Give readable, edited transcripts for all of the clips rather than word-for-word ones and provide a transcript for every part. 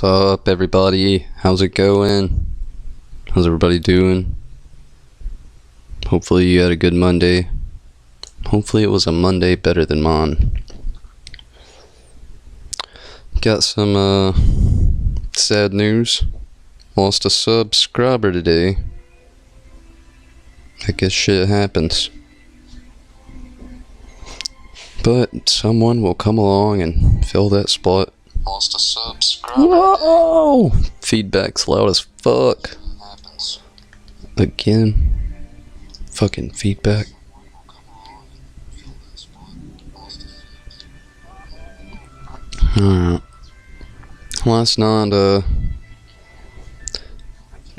What's up, everybody? How's it going? How's everybody doing? Hopefully you had a good Monday. Hopefully it was a Monday better than mine. Got some sad news. Lost a subscriber today. I guess shit happens. But someone will come along and fill that spot. Lost a subscriber. Whoa! Feedback's loud as fuck. Again. Fucking feedback. Alright. Last night,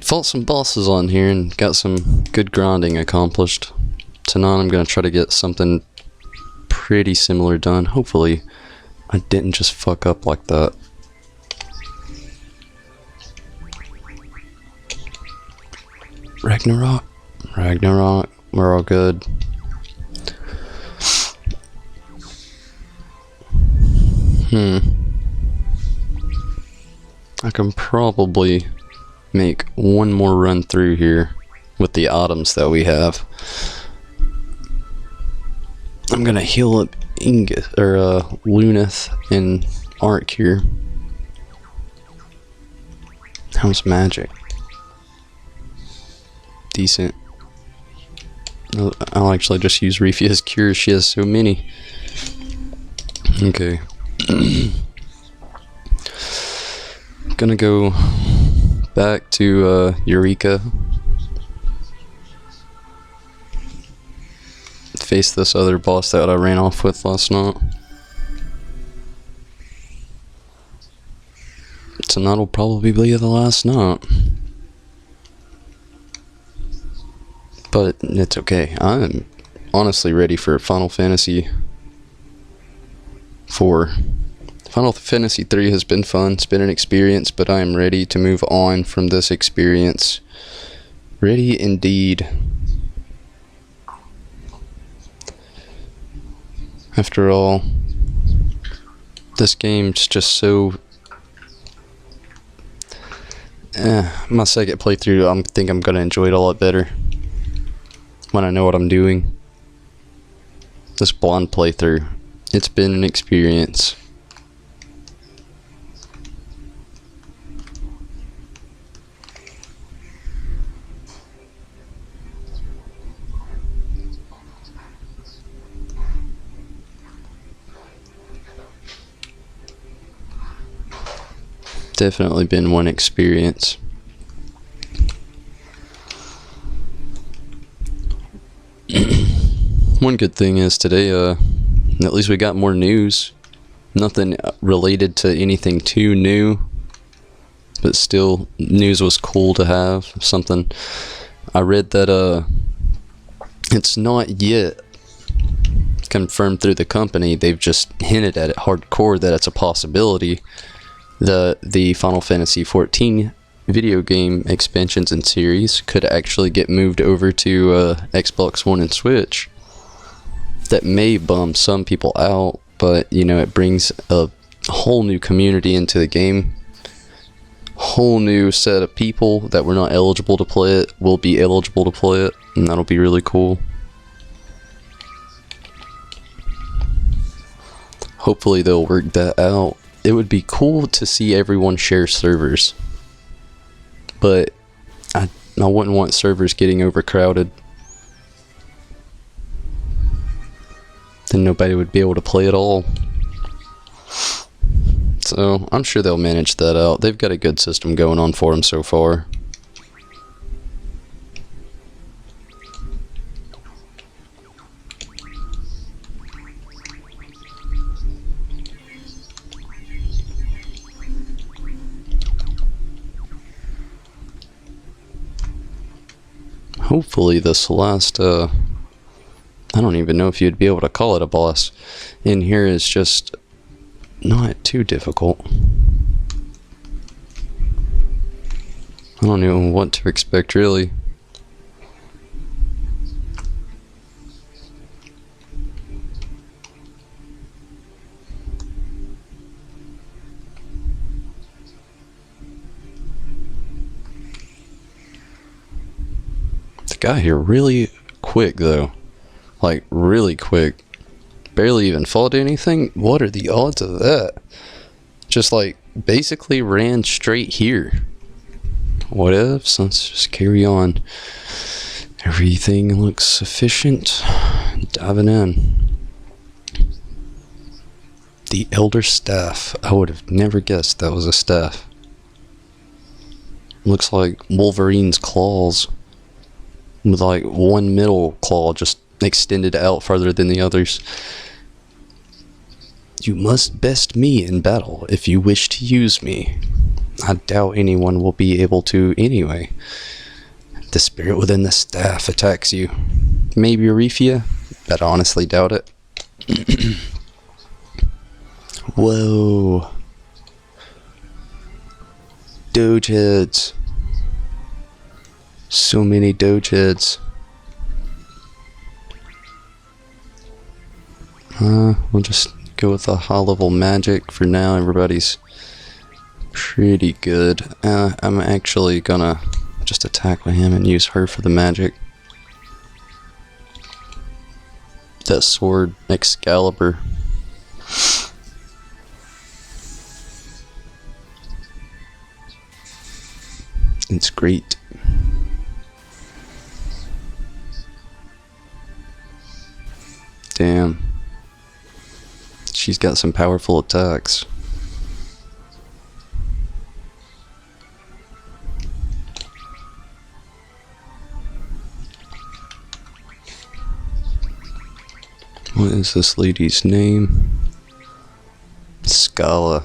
fought some bosses on here and got some good grinding accomplished. Tonight I'm gonna try to get something pretty similar done. Hopefully I didn't just fuck up like that. Ragnarok, we're all good. I can probably make one more run through here with the items that we have. I'm gonna heal up Luneth and Ark here. How's magic? Decent. I'll actually just use Rifia's cure. She has so many. Okay. Gonna go back to Eureka. Face this other boss that I ran off with last night. Tonight will probably be the last night. But it's okay. I'm honestly ready for Final Fantasy 4. Final Fantasy 3 has been fun. It's been an experience, but I am ready to move on from this experience. Ready indeed. After all, this game's just so... my second playthrough, I think I'm gonna enjoy it a lot better when I know what I'm doing. This blind playthrough, it's been an experience. Definitely been one experience. One good thing is today, at least we got more news. Nothing related to anything too new, but still, news was cool to have. Something I read that it's not yet confirmed through the company. They've just hinted at it hardcore that it's a possibility. The Final Fantasy 14 video game expansions and series could actually get moved over to Xbox One and Switch. That may bum some people out, but you know, it brings a whole new community into the game. Whole new set of people that were not eligible to play it will be eligible to play it, and that'll be really cool. Hopefully they'll work that out. It would be cool to see everyone share servers, but I wouldn't want servers getting overcrowded. Then nobody would be able to play at all. So I'm sure they'll manage that out. They've got a good system going on for them so far. Hopefully this last, I don't even know if you'd be able to call it a boss in here, is just not too difficult. I don't know what to expect really. Got here really quick though. Like really quick. Barely even fought anything. What are the odds of that? Just like basically ran straight here. What ifs? Let's just carry on. Everything looks sufficient. Diving in. The Elder Staff. I would have never guessed that was a staff. Looks like Wolverine's claws. With like one middle claw just extended out farther than the others. You must best me in battle if you wish to use me. I doubt anyone will be able to anyway. The spirit within the staff attacks you. Maybe Arifia, but I honestly doubt it. Whoa. Doge heads. So many doge heads. We'll just go with a high level magic for now. Everybody's pretty good. I'm actually gonna just attack with him and use her for the magic. That sword, Excalibur. It's great. Damn. She's got some powerful attacks. What is this lady's name? Scala.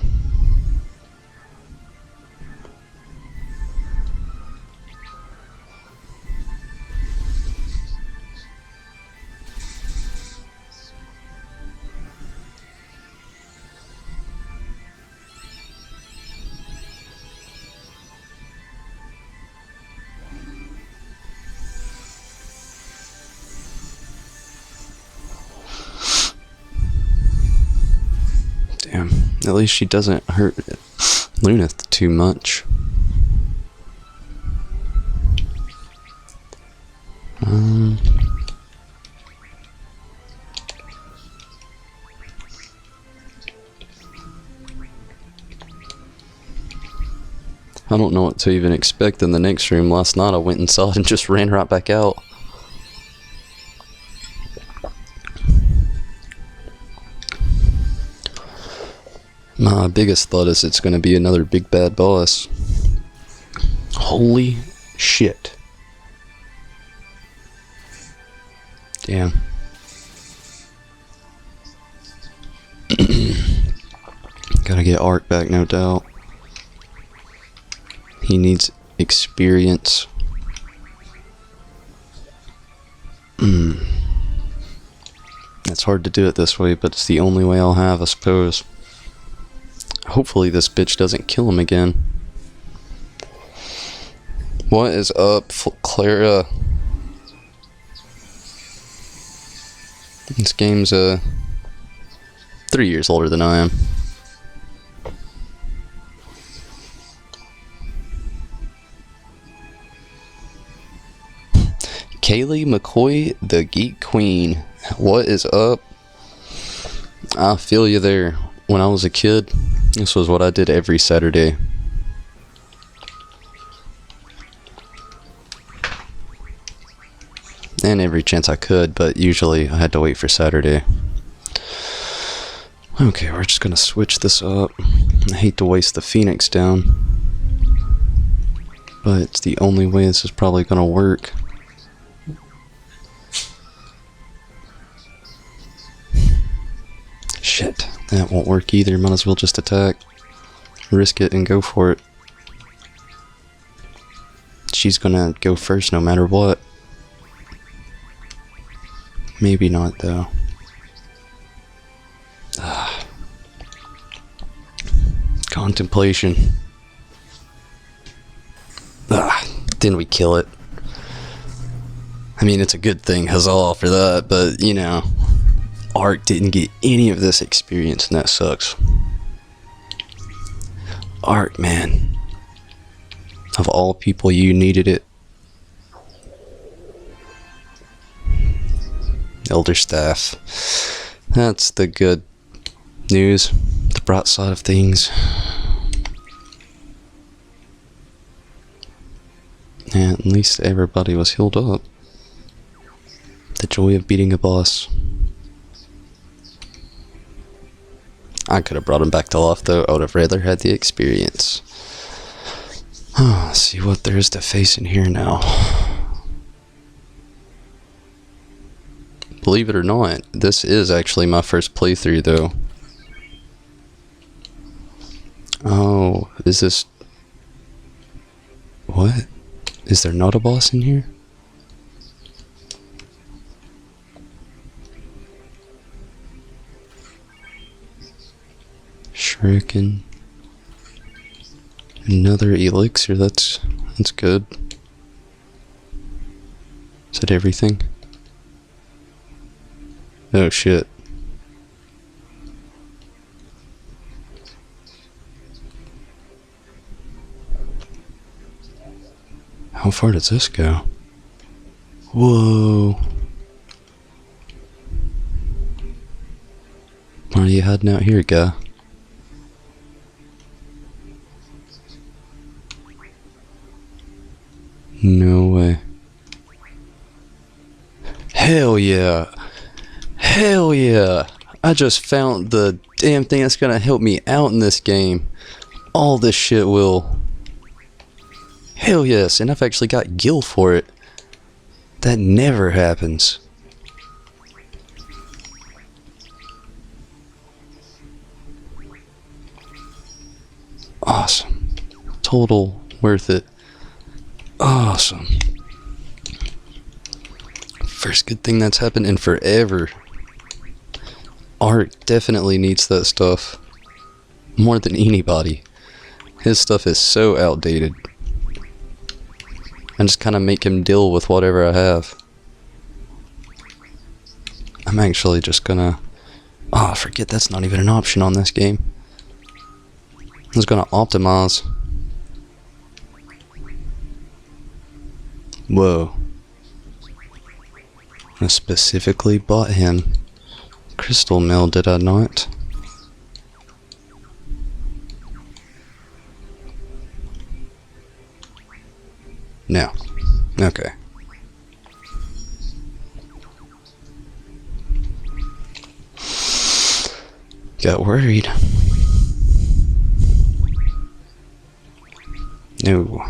Damn, at least she doesn't hurt Luneth too much. I don't know what to even expect in the next room. Last night I went inside and just ran right back out. My biggest thought is it's going to be another big bad boss. Holy shit. Damn. Gotta get Ark back, no doubt. He needs experience. It's hard to do it this way, but it's the only way I'll have, I suppose. Hopefully this bitch doesn't kill him again. What is up, Clara? This game's 3 years older than I am. Kaylee McCoy, the Geek Queen. What is up? I feel you there. When I was a kid, this was what I did every Saturday. And every chance I could, but usually I had to wait for Saturday. Okay, we're just gonna switch this up. I hate to waste the Phoenix down, but it's the only way this is probably gonna work. Shit, that won't work either. Might as well just attack. Risk it and go for it. She's gonna go first no matter what. Maybe not though. Contemplation. Didn't we kill it? I mean, it's a good thing, huzzah for that, but you know, Ark didn't get any of this experience and that sucks. Ark, man. Of all people, you needed it. Elder staff. That's the good news. The bright side of things. And at least everybody was healed up. The joy of beating a boss. I could have brought him back to life though. I would have rather had the experience. Let's see what there is to face in here now. Believe it or not, this is actually my first playthrough though. Oh, is this... What? Is there not a boss in here? Shuriken. Another elixir, that's good. Is that everything? Oh shit. How far does this go? Whoa. Why are you heading out here, guy? No way. Hell yeah. Hell yeah. I just found the damn thing that's gonna help me out in this game. All this shit will. Hell yes, and I've actually got gil for it. That never happens. Awesome. Total worth it. Awesome. First good thing that's happened in forever. Art definitely needs that stuff. More than anybody. His stuff is so outdated. I just kind of make him deal with whatever I have. I'm actually just gonna... Oh, forget that's not even an option on this game. I'm just gonna optimize. Whoa. I specifically bought him. Crystal Mill, did I not? No. Okay. Got worried. No.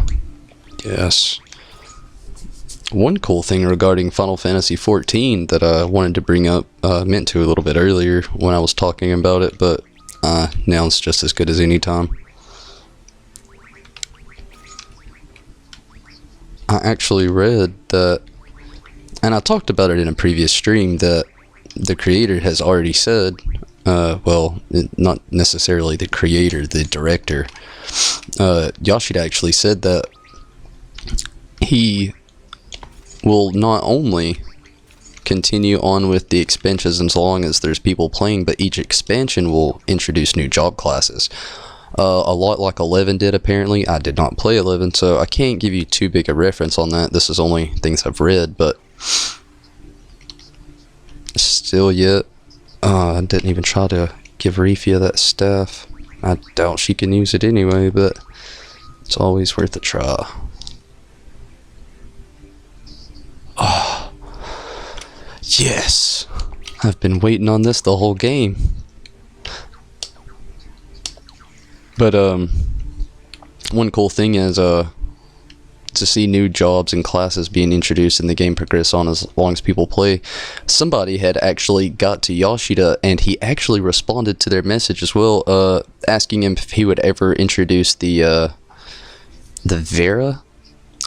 Yes. One cool thing regarding Final Fantasy XIV that I wanted to bring up, meant to a little bit earlier when I was talking about it, but now it's just as good as any time. I actually read that, and I talked about it in a previous stream, that the creator has already said, well, not necessarily the creator, the director, Yoshida actually said that he will not only continue on with the expansions as long as there's people playing, but each expansion will introduce new job classes. A lot like 11 did, apparently. I did not play 11, so I can't give you too big a reference on that. This is only things I've read, but still yet, I didn't even try to give Refia that staff. I doubt she can use it anyway, but it's always worth a try. Oh, yes! I've been waiting on this the whole game. But, one cool thing is, to see new jobs and classes being introduced and the game progress on as long as people play. Somebody had actually got to Yoshida, and he actually responded to their message as well, asking him if he would ever introduce the Vera,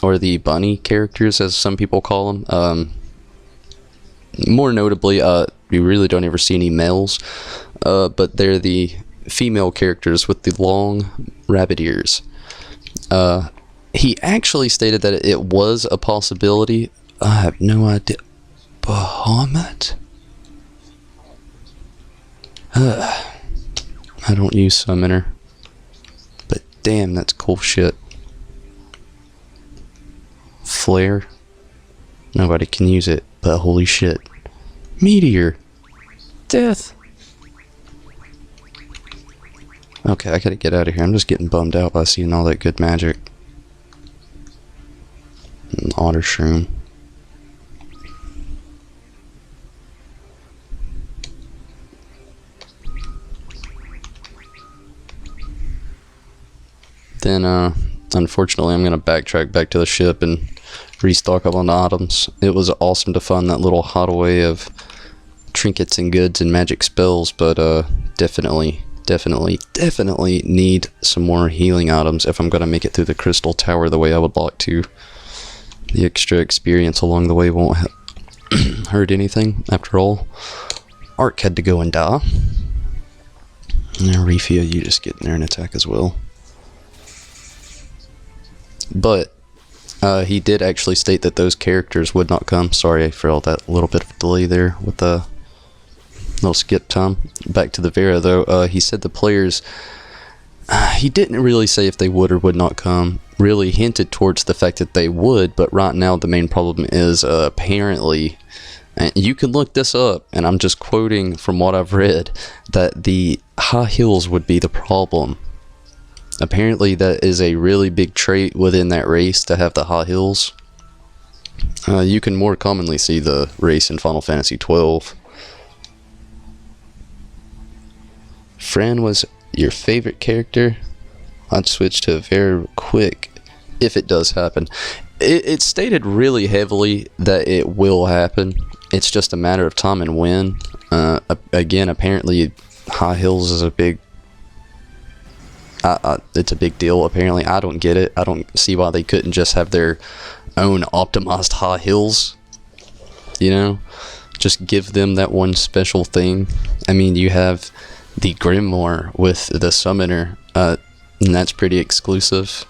or the bunny characters, as some people call them. More notably, we really don't ever see any males, but they're the female characters with the long rabbit ears. He actually stated that it was a possibility. I have no idea. Bahamut? I don't use Summoner, but damn, that's cool shit. Flare? Nobody can use it, but holy shit. Meteor. Death. Okay, I gotta get out of here. I'm just getting bummed out by seeing all that good magic. An otter shroom. Then, unfortunately, I'm gonna backtrack back to the ship and restock up on the items. It was awesome to find that little hideaway of trinkets and goods and magic spells, but definitely need some more healing items if I'm gonna make it through the crystal tower the way I would like to. The extra experience along the way won't hurt anything. After all, Ark had to go and die. And Refia, you just get in there and attack as well. But he did actually state that those characters would not come. Sorry for all that little bit of delay there with the little skip time. Back to the Vera though, he said the players, he didn't really say if they would or would not come. Really hinted towards the fact that they would, but right now the main problem is apparently, and you can look this up, and I'm just quoting from what I've read, that the high heels would be the problem. Apparently that is a really big trait within that race, to have the high heels. You can more commonly see the race in Final Fantasy XII. Fran was your favorite character? I'd switch to very quick if it does happen. It's stated really heavily that it will happen. It's just a matter of time and when. Again, apparently high heels is a big... it's a big deal, apparently. I don't get it. I don't see why they couldn't just have their own optimized high heels. You know? Just give them that one special thing. I mean, you have the Grimoire with the Summoner, and that's pretty exclusive.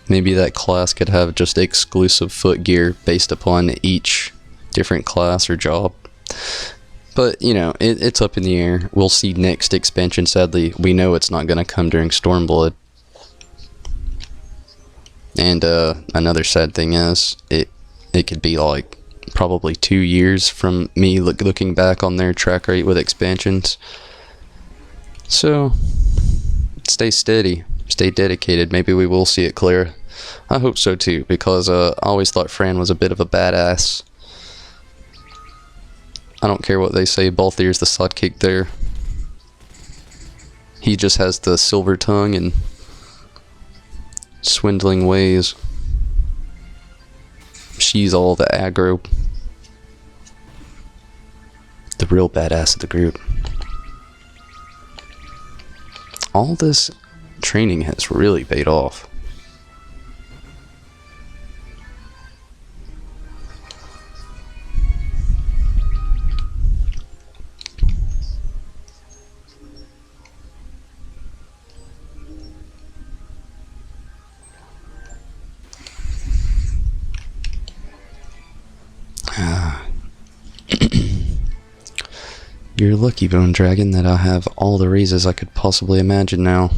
Maybe that class could have just exclusive foot gear based upon each different class or job. But, you know, it's up in the air. We'll see next expansion. Sadly, we know it's not going to come during Stormblood. And another sad thing is, it could be like probably 2 years from me looking back on their track rate with expansions. So, stay steady. Stay dedicated. Maybe we will see it clear. I hope so too, because I always thought Fran was a bit of a badass. I don't care what they say, Balthier's the sidekick there. He just has the silver tongue and swindling ways. She's all the aggro. The real badass of the group. All this training has really paid off. You're lucky, Bone Dragon, that I have all the raises I could possibly imagine now.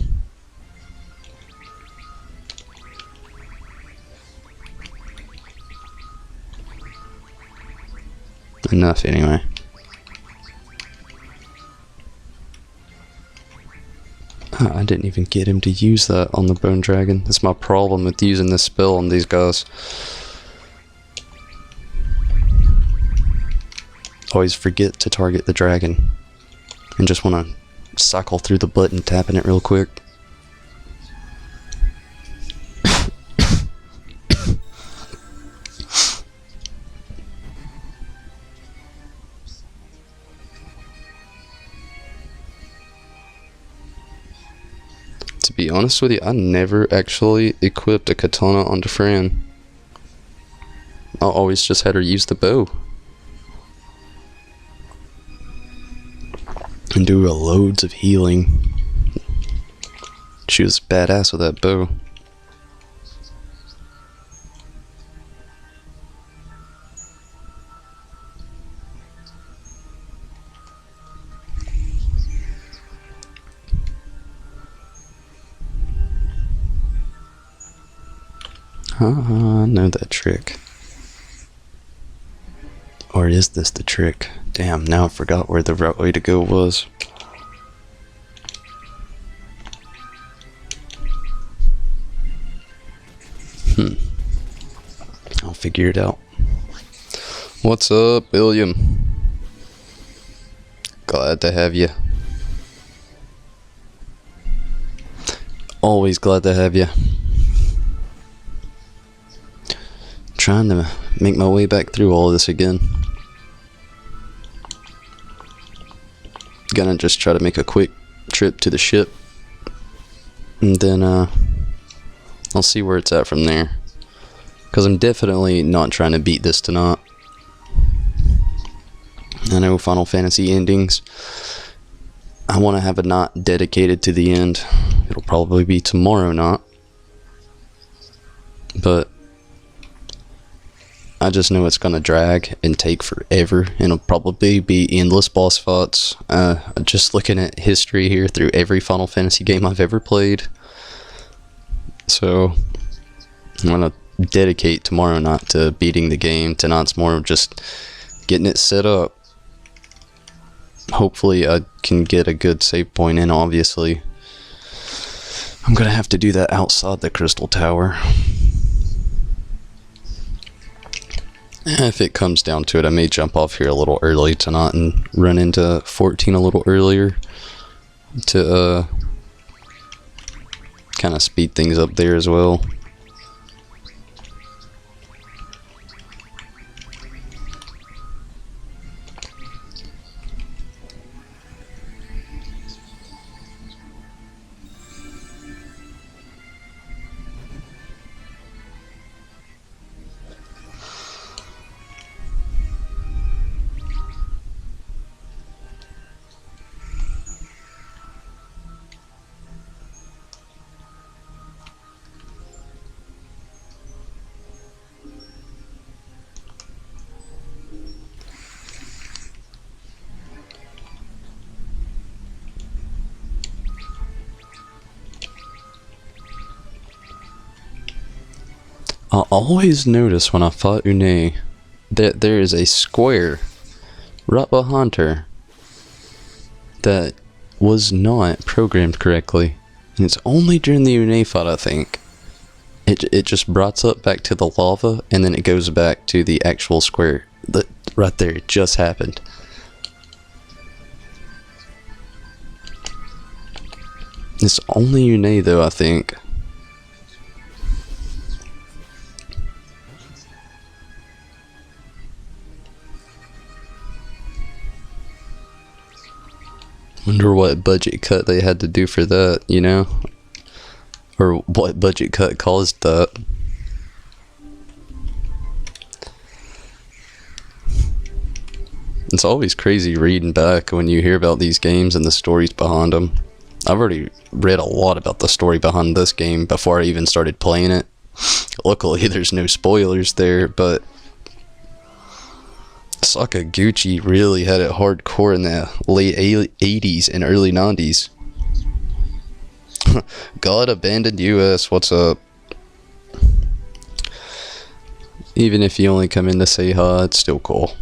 Enough, anyway. I didn't even get him to use that on the Bone Dragon. That's my problem with using this spell on these guys. Always forget to target the dragon and just want to cycle through the button tapping it real quick. To be honest with you, I never actually equipped a katana onto Fran. I always just had her use the bow. And do loads of healing. She was badass with that bow. I know that trick. Or Or is this the trick? Damn, now I forgot where the right way to go was. I'll figure it out. What's up, William? Glad to have you. Always glad to have you. Trying to make my way back through all this again. Gonna just try to make a quick trip to the ship, and then I'll see where it's at from there, because I'm definitely not trying to beat this tonight. I know Final Fantasy endings, I want to have a night dedicated to the end. It'll probably be tomorrow night, but I just know it's gonna drag and take forever, and it'll probably be endless boss fights. Just looking at history here through every Final Fantasy game I've ever played. So I'm gonna dedicate tomorrow night to beating the game. Tonight's more of just getting it set up. Hopefully I can get a good save point in. Obviously I'm gonna have to do that outside the Crystal Tower. If it comes down to it, I may jump off here a little early tonight and run into 14 a little earlier to kind of speed things up there as well. I always notice when I fought Une that there is a square right behind her that was not programmed correctly. And it's only during the Une fight, I think. It just brats up back to the lava, and then it goes back to the actual square. Right there, it just happened. It's only Une though, I think. Wonder what budget cut they had to do for that, you know? Or what budget cut caused that. It's always crazy reading back when you hear about these games and the stories behind them. I've already read a lot about the story behind this game before I even started playing it. Luckily, there's no spoilers there, but Sakaguchi really had it hardcore in the late 80s and early 90s. God abandoned US, what's up? Even if you only come in to say hi, it's still cool.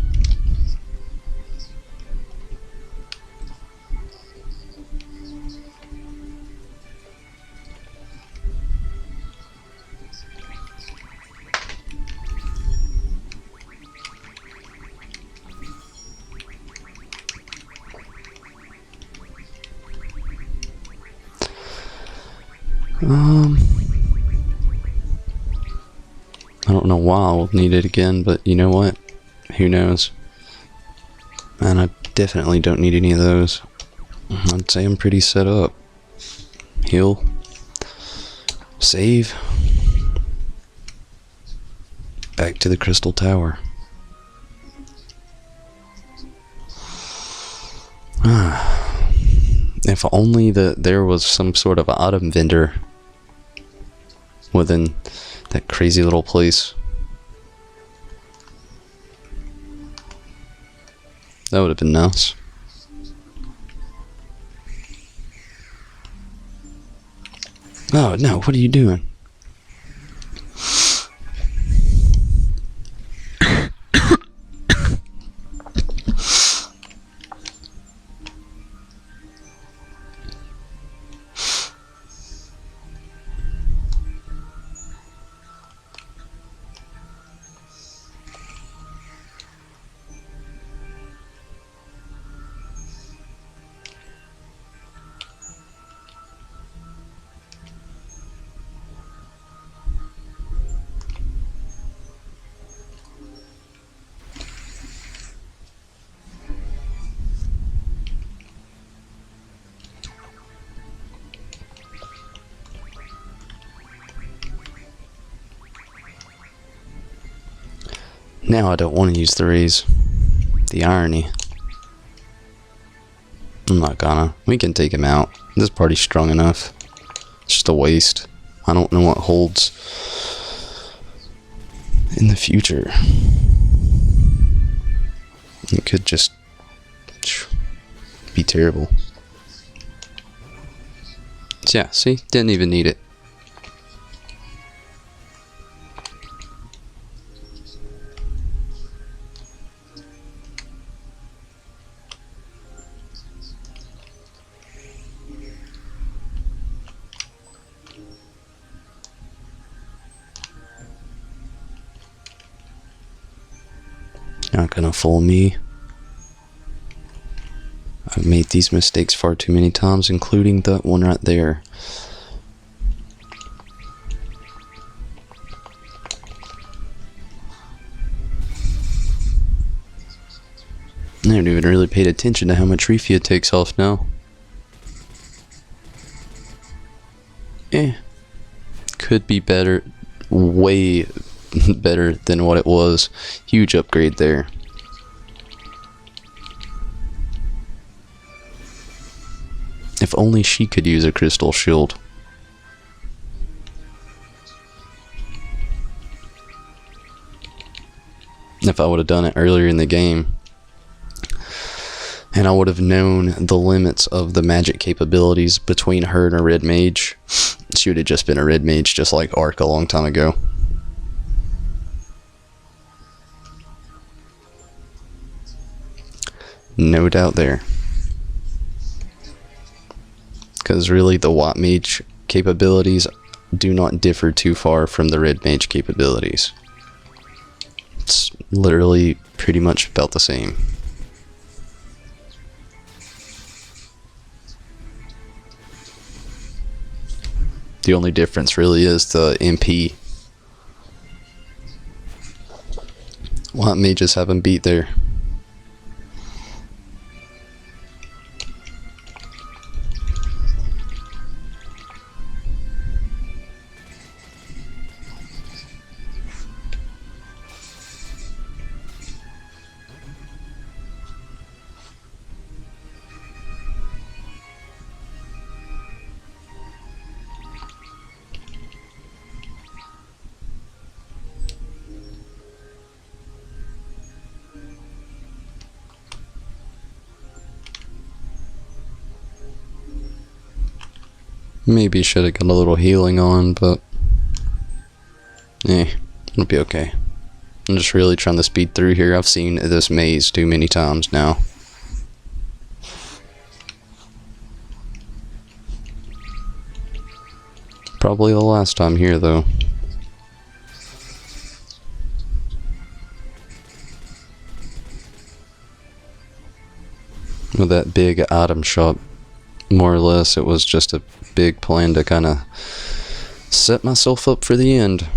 I don't know why I'll need it again, but you know what? Who knows? And I definitely don't need any of those. I'd say I'm pretty set up. Heal. Save. Back to the Crystal Tower. If only there was some sort of item vendor within that crazy little place. That would have been nice. Oh no, what are you doing? Now I don't want to use the raise. The irony. I'm not gonna. We can take him out. This party's strong enough. It's just a waste. I don't know what holds in the future. It could just be terrible. So yeah, see? Didn't even need it. Not gonna fool me. I've made these mistakes far too many times, including that one right there. I haven't even really paid attention to how much refia takes off now. Could be better. Way better than what it was. Huge upgrade there. If only she could use a crystal shield. If I would have done it earlier in the game, and I would have known the limits of the magic capabilities between her and a red mage, she would have just been a red mage, just like Arc a long time ago. No doubt there. Because really the white mage capabilities do not differ too far from the red mage capabilities. It's literally pretty much about the same. The only difference really is the MP. White mages haven't beat there. Maybe should have got a little healing on, but it'll be okay. I'm just really trying to speed through here. I've seen this maze too many times now. Probably the last time here, though. With that big item shop, more or less, it was just a big plan to kind of set myself up for the end.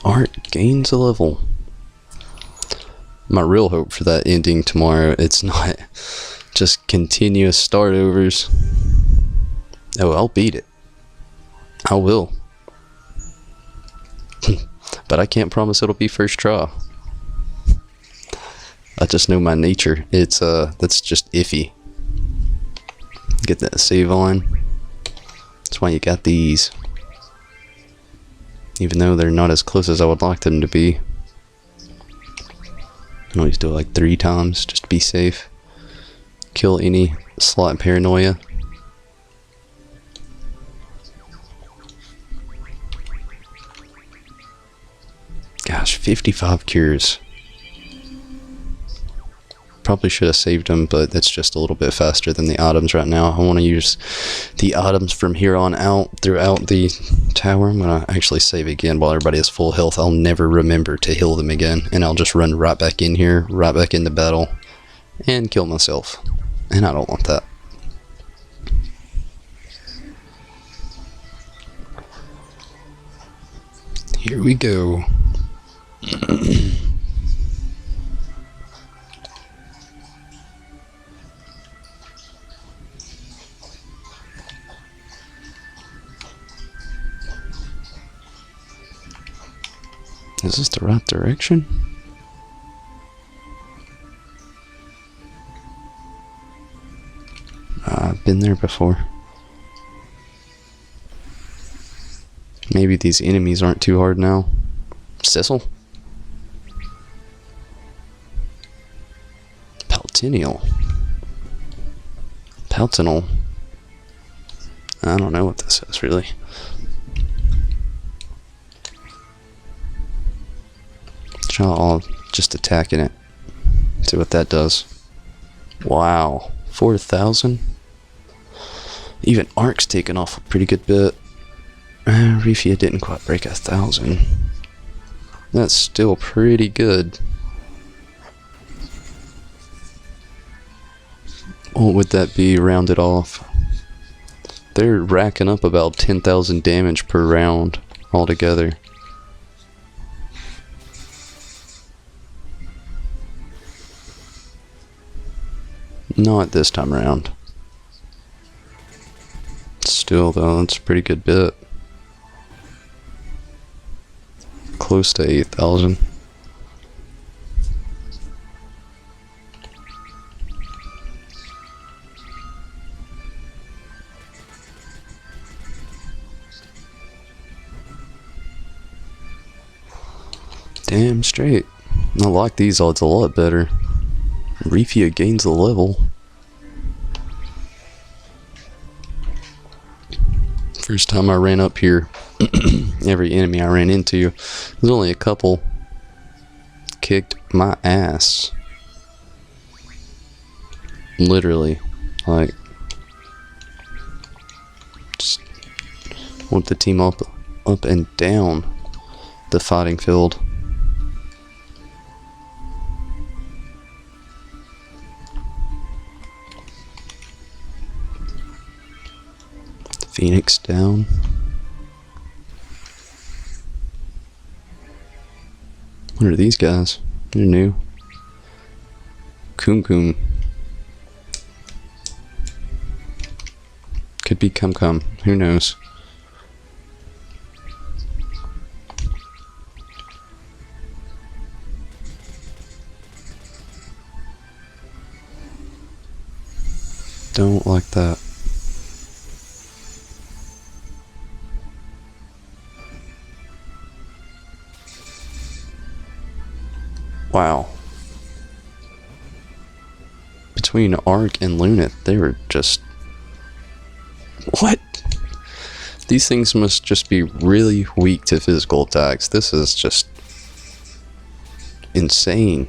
Art gains a level. My real hope for that ending tomorrow, it's not just continuous start overs. Oh, I'll beat it. I will. But I can't promise it'll be first try. I just know my nature. It's that's just iffy. Get that save on. That's why you got these. Even though they're not as close as I would like them to be. I always do it like 3 times just to be safe. Kill any slot paranoia. Gosh, 55 cures. Probably should have saved them, but that's just a little bit faster than the items right now. I want to use the items from here on out throughout the tower. I'm going to actually save again while everybody has full health. I'll never remember to heal them again, and I'll just run right back in here, right back into battle, and kill myself. And I don't want that. Here we go. Is this the right direction? I've been there before. Maybe these enemies aren't too hard now. Cecil? Paltinial. Paltinal. I don't know what this is really. I'll just attacking it. See what that does. Wow. 4,000? Even Ark's taken off a pretty good bit. Refia didn't quite break 1,000. That's still pretty good. What would that be rounded off? They're racking up about 10,000 damage per round altogether. Not this time around. Still though, that's a pretty good bit. Close to 8,000. Damn straight. I like these odds a lot better. Refia gains a level. First time I ran up here, every enemy I ran into, there's only a couple, kicked my ass. Literally. Like, just whooped the team up and down the fighting field. Phoenix down. What are these guys? They're new. Kum. Could be Cum. Who knows? Don't like that. Wow. Between Ark and Lunith, they were just... What? These things must just be really weak to physical attacks. This is just... insane.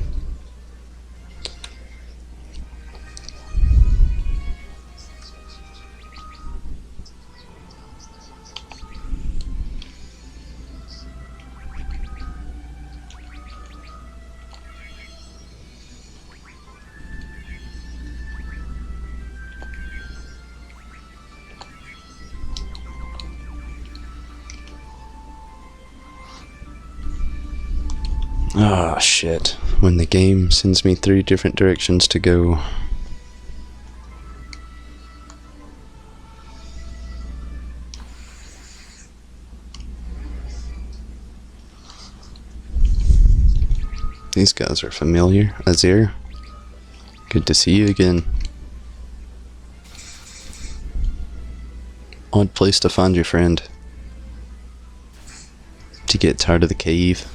Ah, shit. When the game sends me 3 different directions to go. These guys are familiar. Azir, good to see you again. Odd place to find your friend. To get tired of the cave.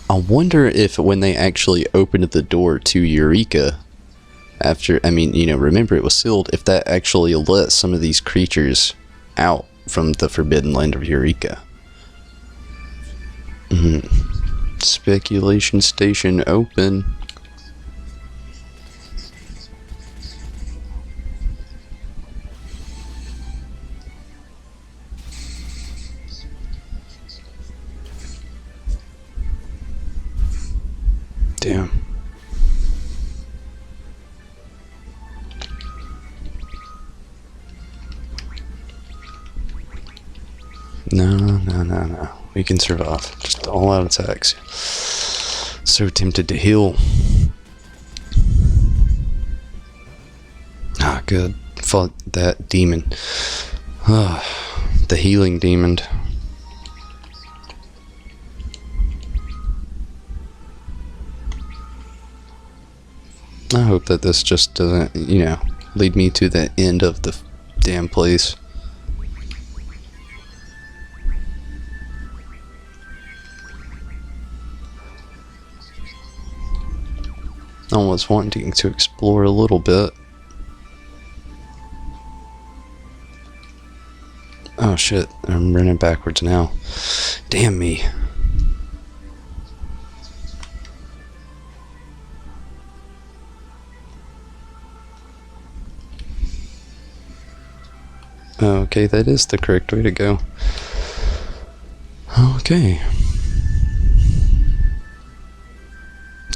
I wonder if when they actually opened the door to Eureka, after, I mean, you know, remember it was sealed, if that actually let some of these creatures out from the forbidden land of Eureka. Speculation station open. Damn. No. We can survive. Just all out attacks. So tempted to heal. Ah, good. Fought that demon. The healing demon. I hope that this just doesn't, lead me to the end of the damn place. I was wanting to explore a little bit. Oh shit, I'm running backwards now. Damn me. Okay, that is the correct way to go. Okay.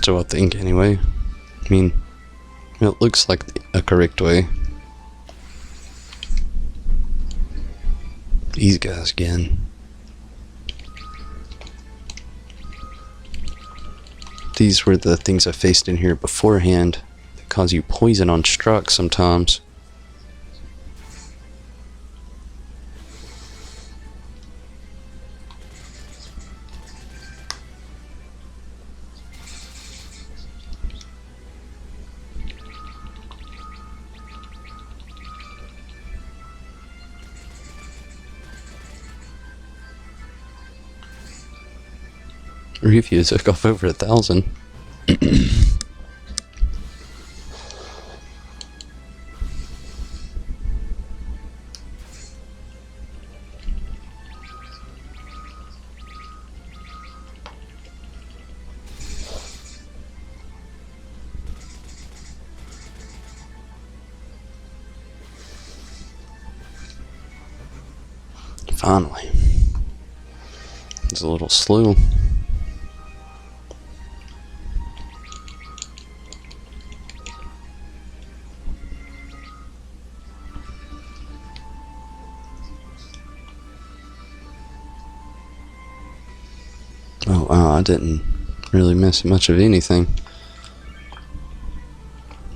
So I think, anyway. I mean, it looks like a correct way. These guys again. These were the things I faced in here beforehand that cause you poison on struck sometimes. Review took off over 1,000. Finally. It's a little slow. Oh wow, I didn't really miss much of anything.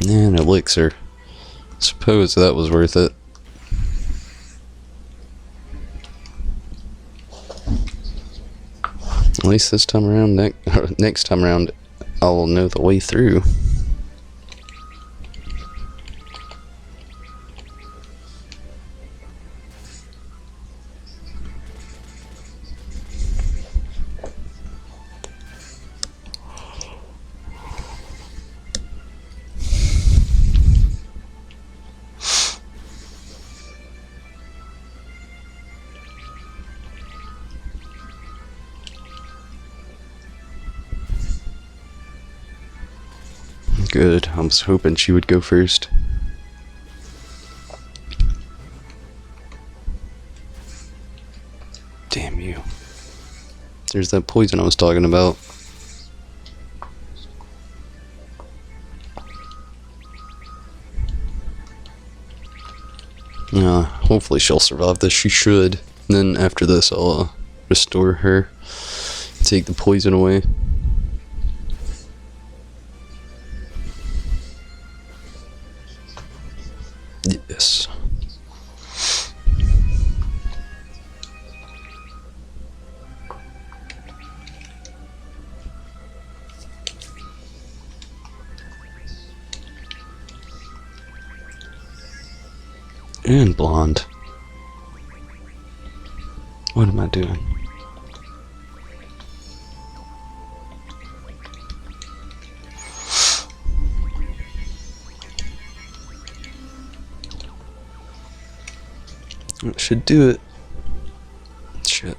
And elixir. Suppose that was worth it. At least this time around, next time around, I'll know the way through. Good. I was hoping she would go first. Damn you. There's that poison I was talking about. Hopefully she'll survive this. She should. And then after this, I'll restore her. Take the poison away. Yes. And blonde. What am I doing? That should do it. Shit.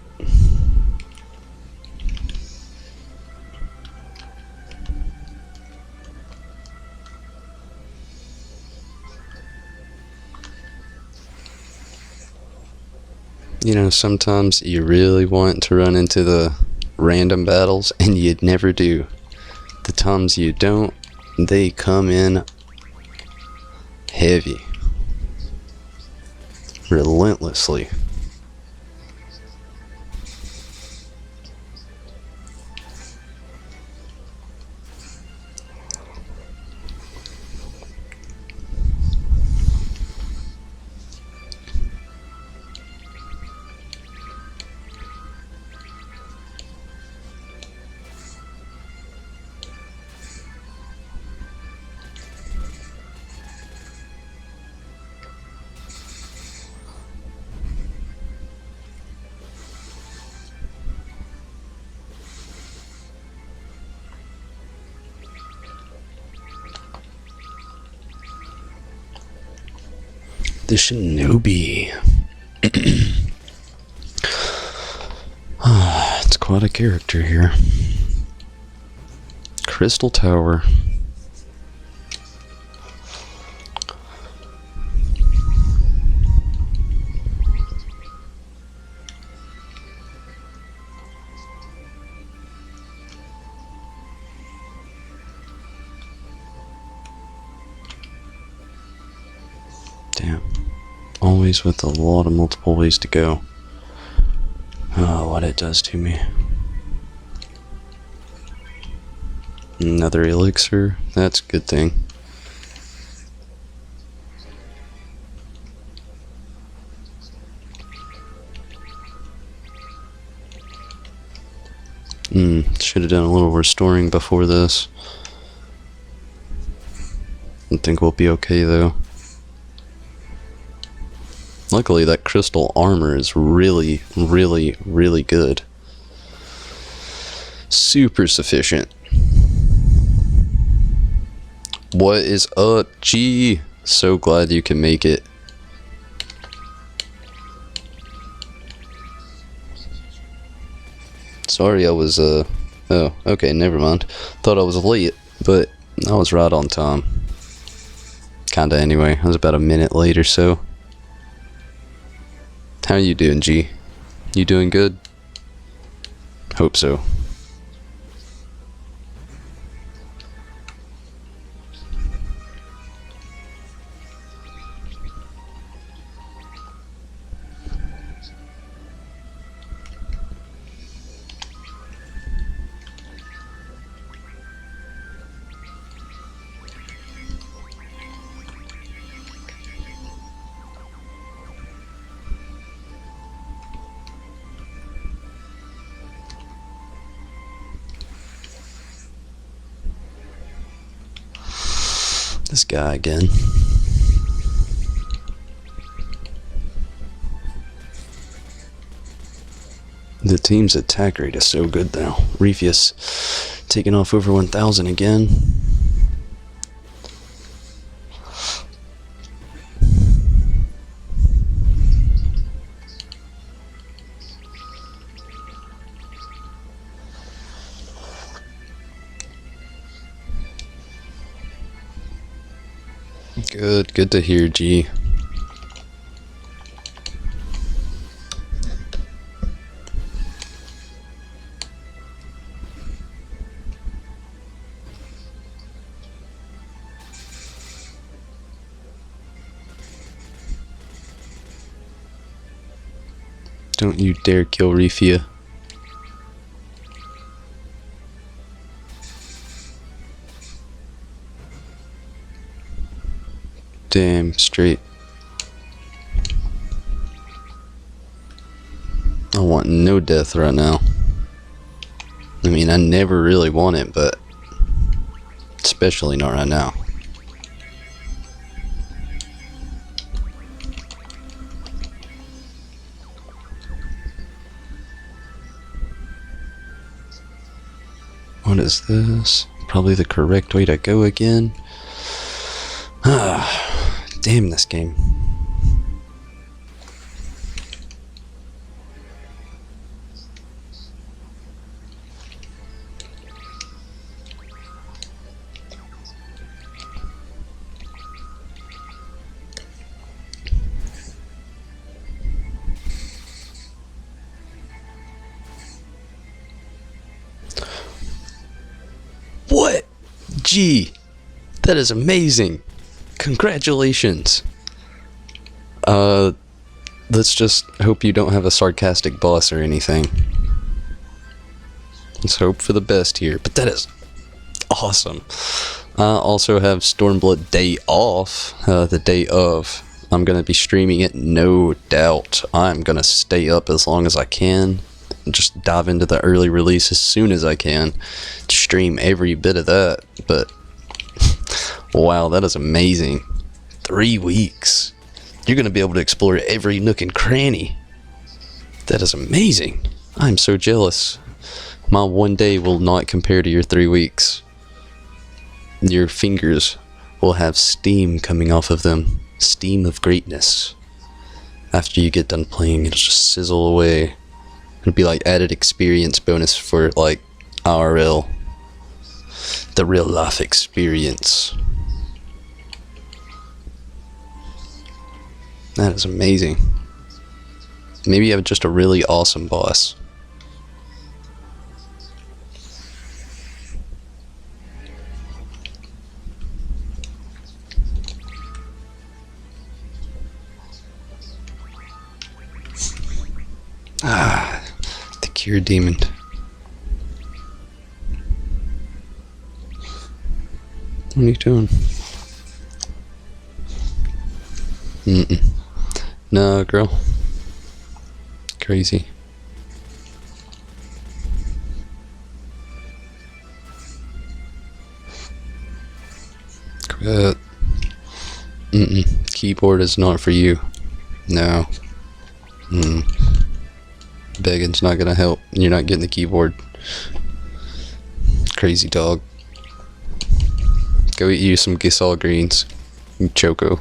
Sometimes you really want to run into the random battles and you'd never do. The times you don't, they come in heavy. Relentlessly. The Shinobi. It's quite a character here. Crystal Tower. Damn. Always with a lot of multiple ways to go. Oh, what it does to me. Another elixir. That's a good thing. Should have done a little restoring before this. I think we'll be okay though. Luckily, that crystal armor is really, really, really good. Super sufficient. What is up, G? So glad you can make it. Sorry I was, oh, okay, never mind. Thought I was late, but I was right on time. Kinda anyway, I was about a minute late or so. How you doing, G? You doing good? Hope so. This guy again. The team's attack rate is so good now. Refius taking off over 1,000 again. Good to hear, G. Don't you dare kill Refia. Damn straight. I want no death right now. I mean, I never really want it, but especially not right now. What is this? Probably the correct way to go again. Ah. Damn this game. What? Gee, that is amazing. Congratulations. Let's just hope you don't have a sarcastic boss or anything. Let's hope for the best here, but that is awesome. I also have Stormblood Day Off, the day of. I'm going to be streaming it, no doubt. I'm going to stay up as long as I can. Just dive into the early release as soon as I can. Stream every bit of that, but wow, that is amazing. 3 weeks. You're going to be able to explore every nook and cranny. That is amazing. I'm so jealous. My 1 day will not compare to your 3 weeks. Your fingers will have steam coming off of them. steam of greatness. After you get done playing, it'll just sizzle away. It'll be like added experience bonus for like IRL. The real life experience. That is amazing. Maybe you have just a really awesome boss. The Cure Demon. What are you doing? No, girl. Crazy. Quit. Keyboard is not for you. No. Begging's not gonna help. You're not getting the keyboard. Crazy dog. Go eat you some Giselle greens. Choco.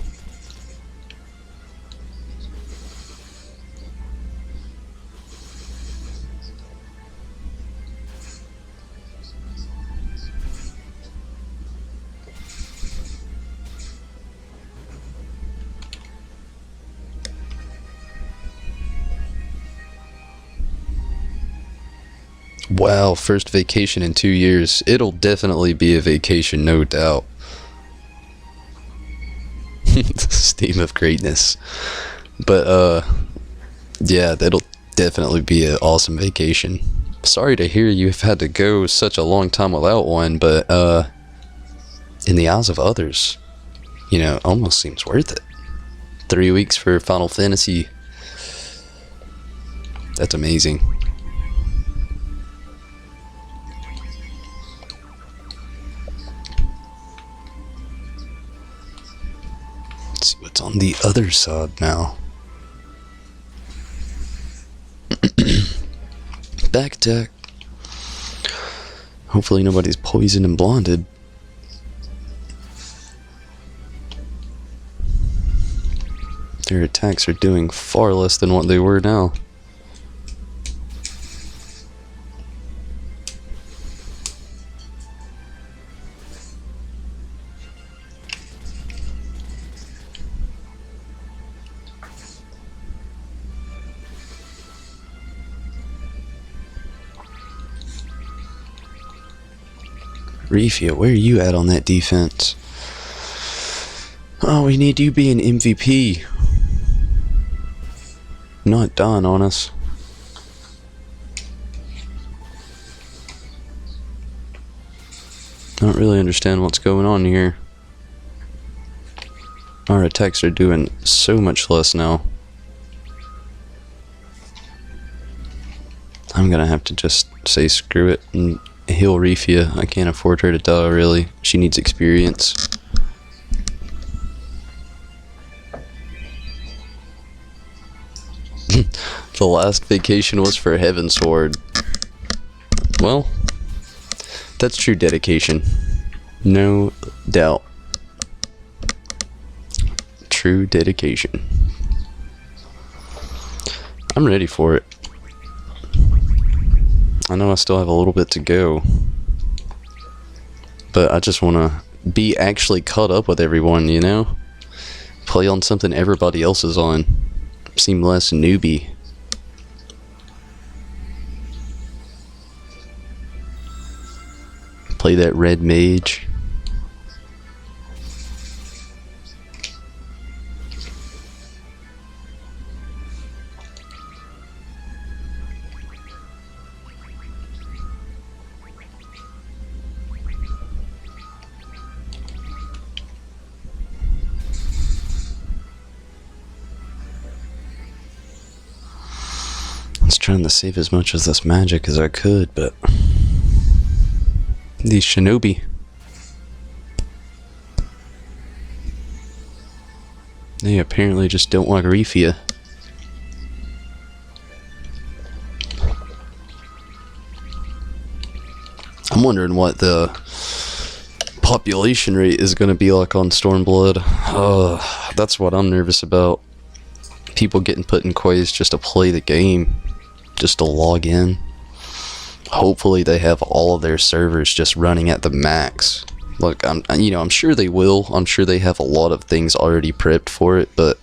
Wow, first vacation in 2 years. It'll definitely be a vacation, no doubt. Steam of greatness. But, yeah, that'll definitely be an awesome vacation. Sorry to hear you've had to go such a long time without one, but, in the eyes of others, you know, almost seems worth it. 3 weeks for Final Fantasy. That's amazing. See what's on the other side now. Back attack. Hopefully nobody's poisoned and blinded. Their attacks are doing far less than what they were now. Refia, where are you at on that defense? Oh, we need you being MVP. Not dying on us. I don't really understand what's going on here. Our attacks are doing so much less now. I'm gonna have to just say screw it and heal Refia. I can't afford her to die, really. She needs experience. The last vacation was for Heavensward. Well, that's true dedication. No doubt. True dedication. I'm ready for it. I know I still have a little bit to go, but I just want to be actually caught up with everyone, you know? Play on something everybody else is on. Seem less newbie. Play that red mage. I was trying to save as much of this magic as I could, but these shinobi, they apparently just don't like Refia. I'm wondering what the population rate is going to be like on Stormblood. That's what I'm nervous about. People getting put in quays just to play the game, just to log in. Hopefully they have all of their servers just running at the max. Look, I'm sure they will. I'm sure they have a lot of things already prepped for it, but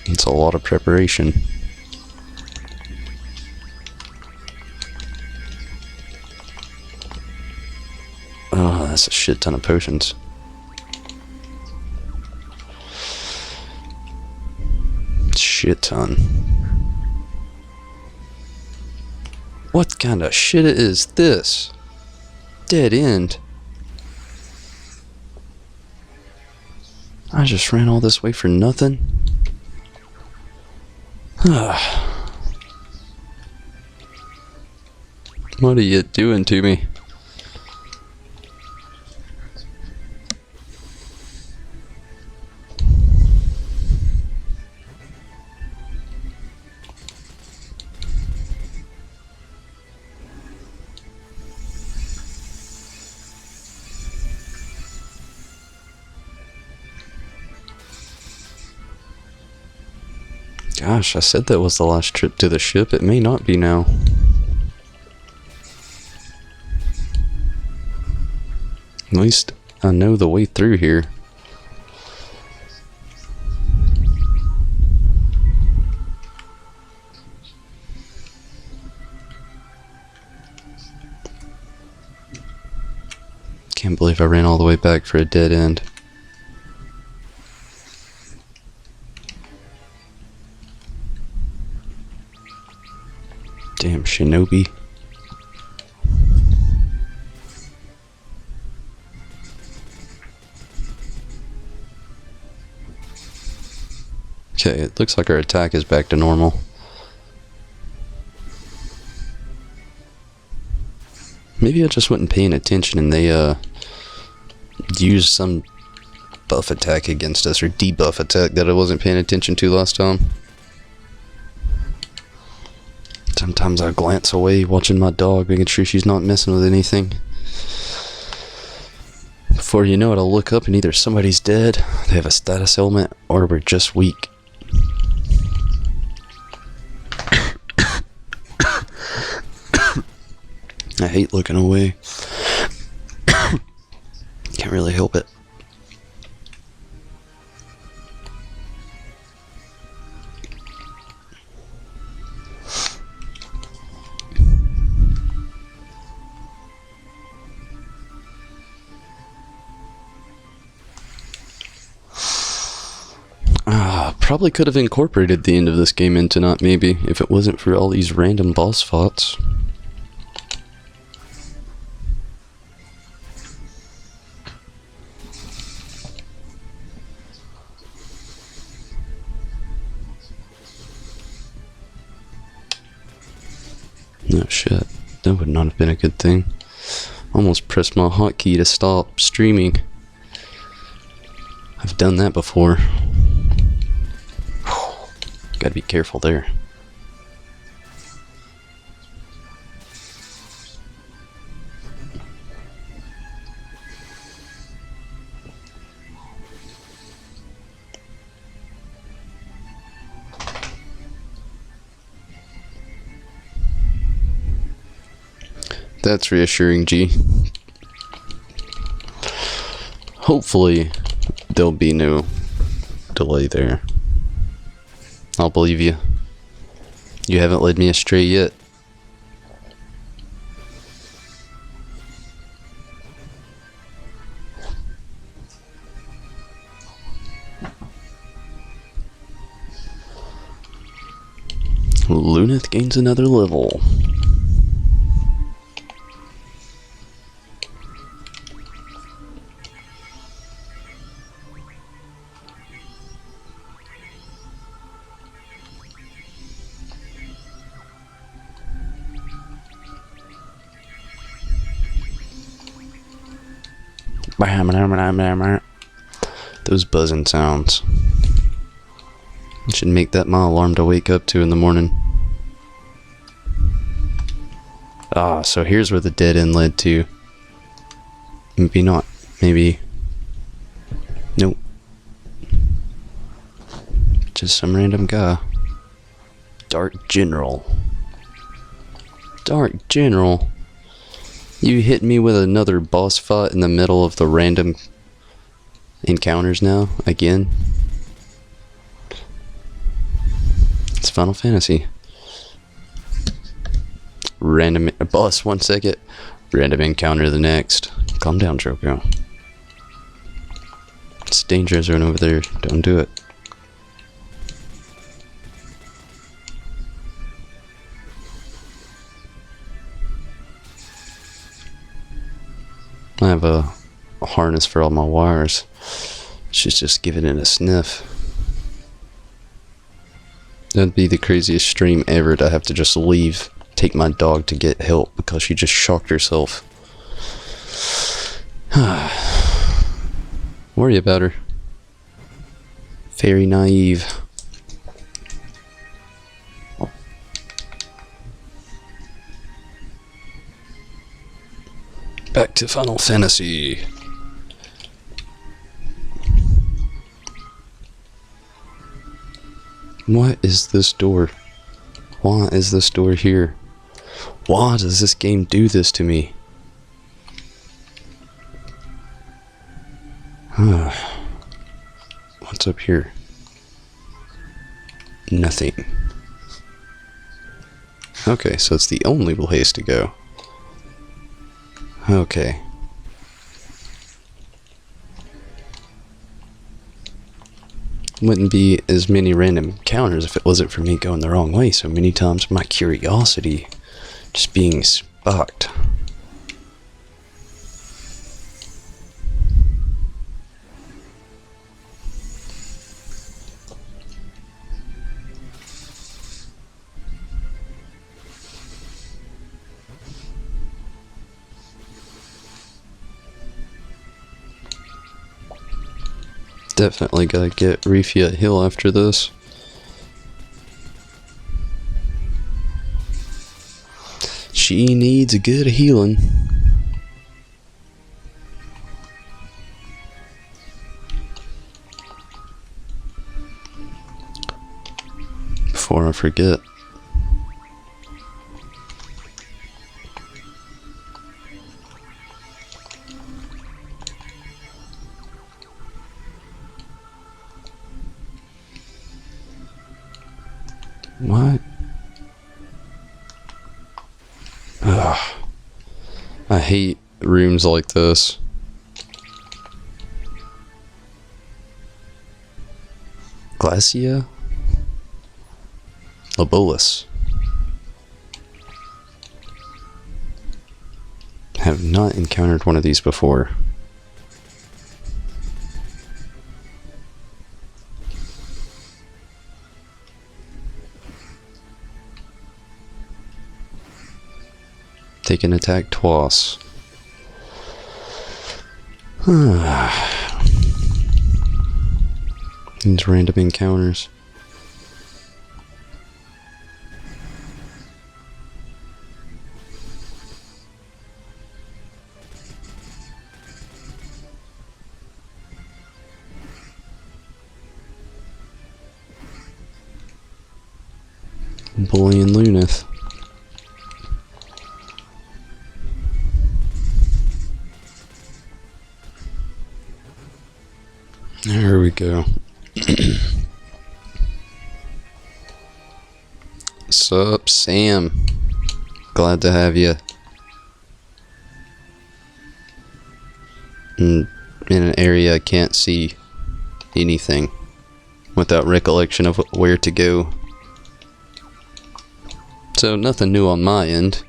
it's a lot of preparation. Oh, that's a shit ton of potions. Shit ton. What kind of shit is this? Dead end. I just ran all this way for nothing. What are you doing to me? Gosh, I said that was the last trip to the ship. It may not be now. At least I know the way through here. Can't believe I ran all the way back for a dead end. Damn shinobi. Okay, it looks like our attack is back to normal. Maybe I just wasn't paying attention and they used some buff attack against us, or debuff attack that I wasn't paying attention to last time. Sometimes I glance away watching my dog, making sure she's not messing with anything. Before you know it, I'll look up and either somebody's dead, they have a status ailment, or we're just weak. I hate looking away. Can't really help it. Probably could have incorporated the end of this game into not maybe, if it wasn't for all these random boss fights. No shit, that would not have been a good thing. Almost pressed my hotkey to stop streaming. I've done that before. Gotta be careful there. That's reassuring, G. Hopefully, there'll be no delay there. I'll believe you. You haven't led me astray yet. Luneth gains another level. Those buzzing sounds. I should make that my alarm to wake up to in the morning. Ah, so here's where the dead end led to. Maybe not. Maybe. Nope. Just some random guy. Dark General. Dark General. You hit me with another boss fight in the middle of the random encounters now, again. It's Final Fantasy. Random boss 1 second, random encounter the next. Calm down, Choco. It's danger zone over there. Don't do it. I have a harness for all my wires. She's just giving it a sniff. That'd be the craziest stream ever to have to just leave, take my dog to get help because she just shocked herself. Worry about her. Very naive. Back to Final Fantasy. What is this door? Why is this door here? Why does this game do this to me? What's up here? Nothing. Okay, so it's the only place to go. Okay. Wouldn't be as many random encounters if it wasn't for me going the wrong way so many times. My curiosity just being sparked. Definitely gotta get Refia Hill after this. She needs a good healing. Before I forget. What? Ugh. I hate rooms like this. Glacia? Lobolus. Have not encountered one of these before. Take an attack twice. These random encounters. Bully and Lunith. There we go. Sup, Sam? Glad to have you. In an area I can't see anything without recollection of where to go. So nothing new on my end.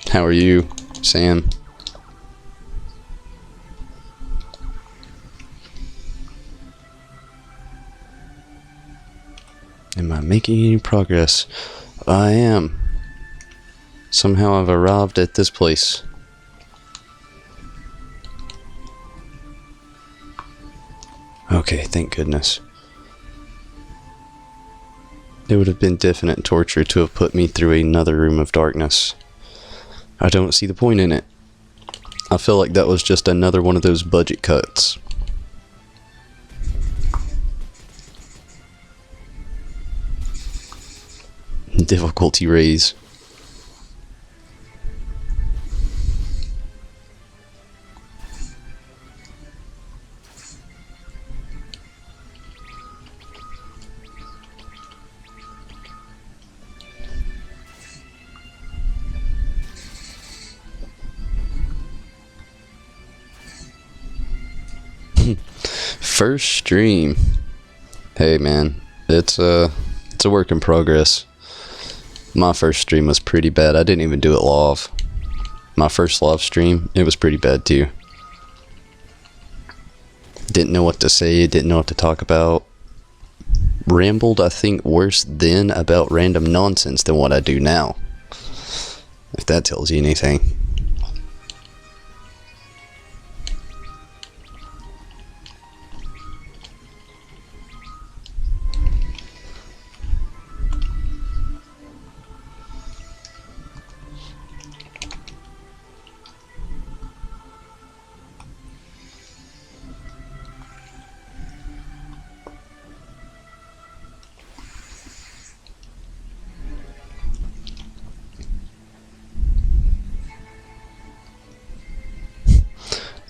How are you, Sam? Am I making any progress? I am. Somehow I've arrived at this place. Okay, thank goodness. It would have been definite torture to have put me through another room of darkness. I don't see the point in it. I feel like that was just another one of those budget cuts. Difficulty raise. First stream. Hey man, it's a work in progress. My first stream was pretty bad. I didn't even do it live. My first live stream, it was pretty bad too. Didn't know what to say, didn't know what to talk about. Rambled, I think, worse then about random nonsense than what I do now. If that tells you anything.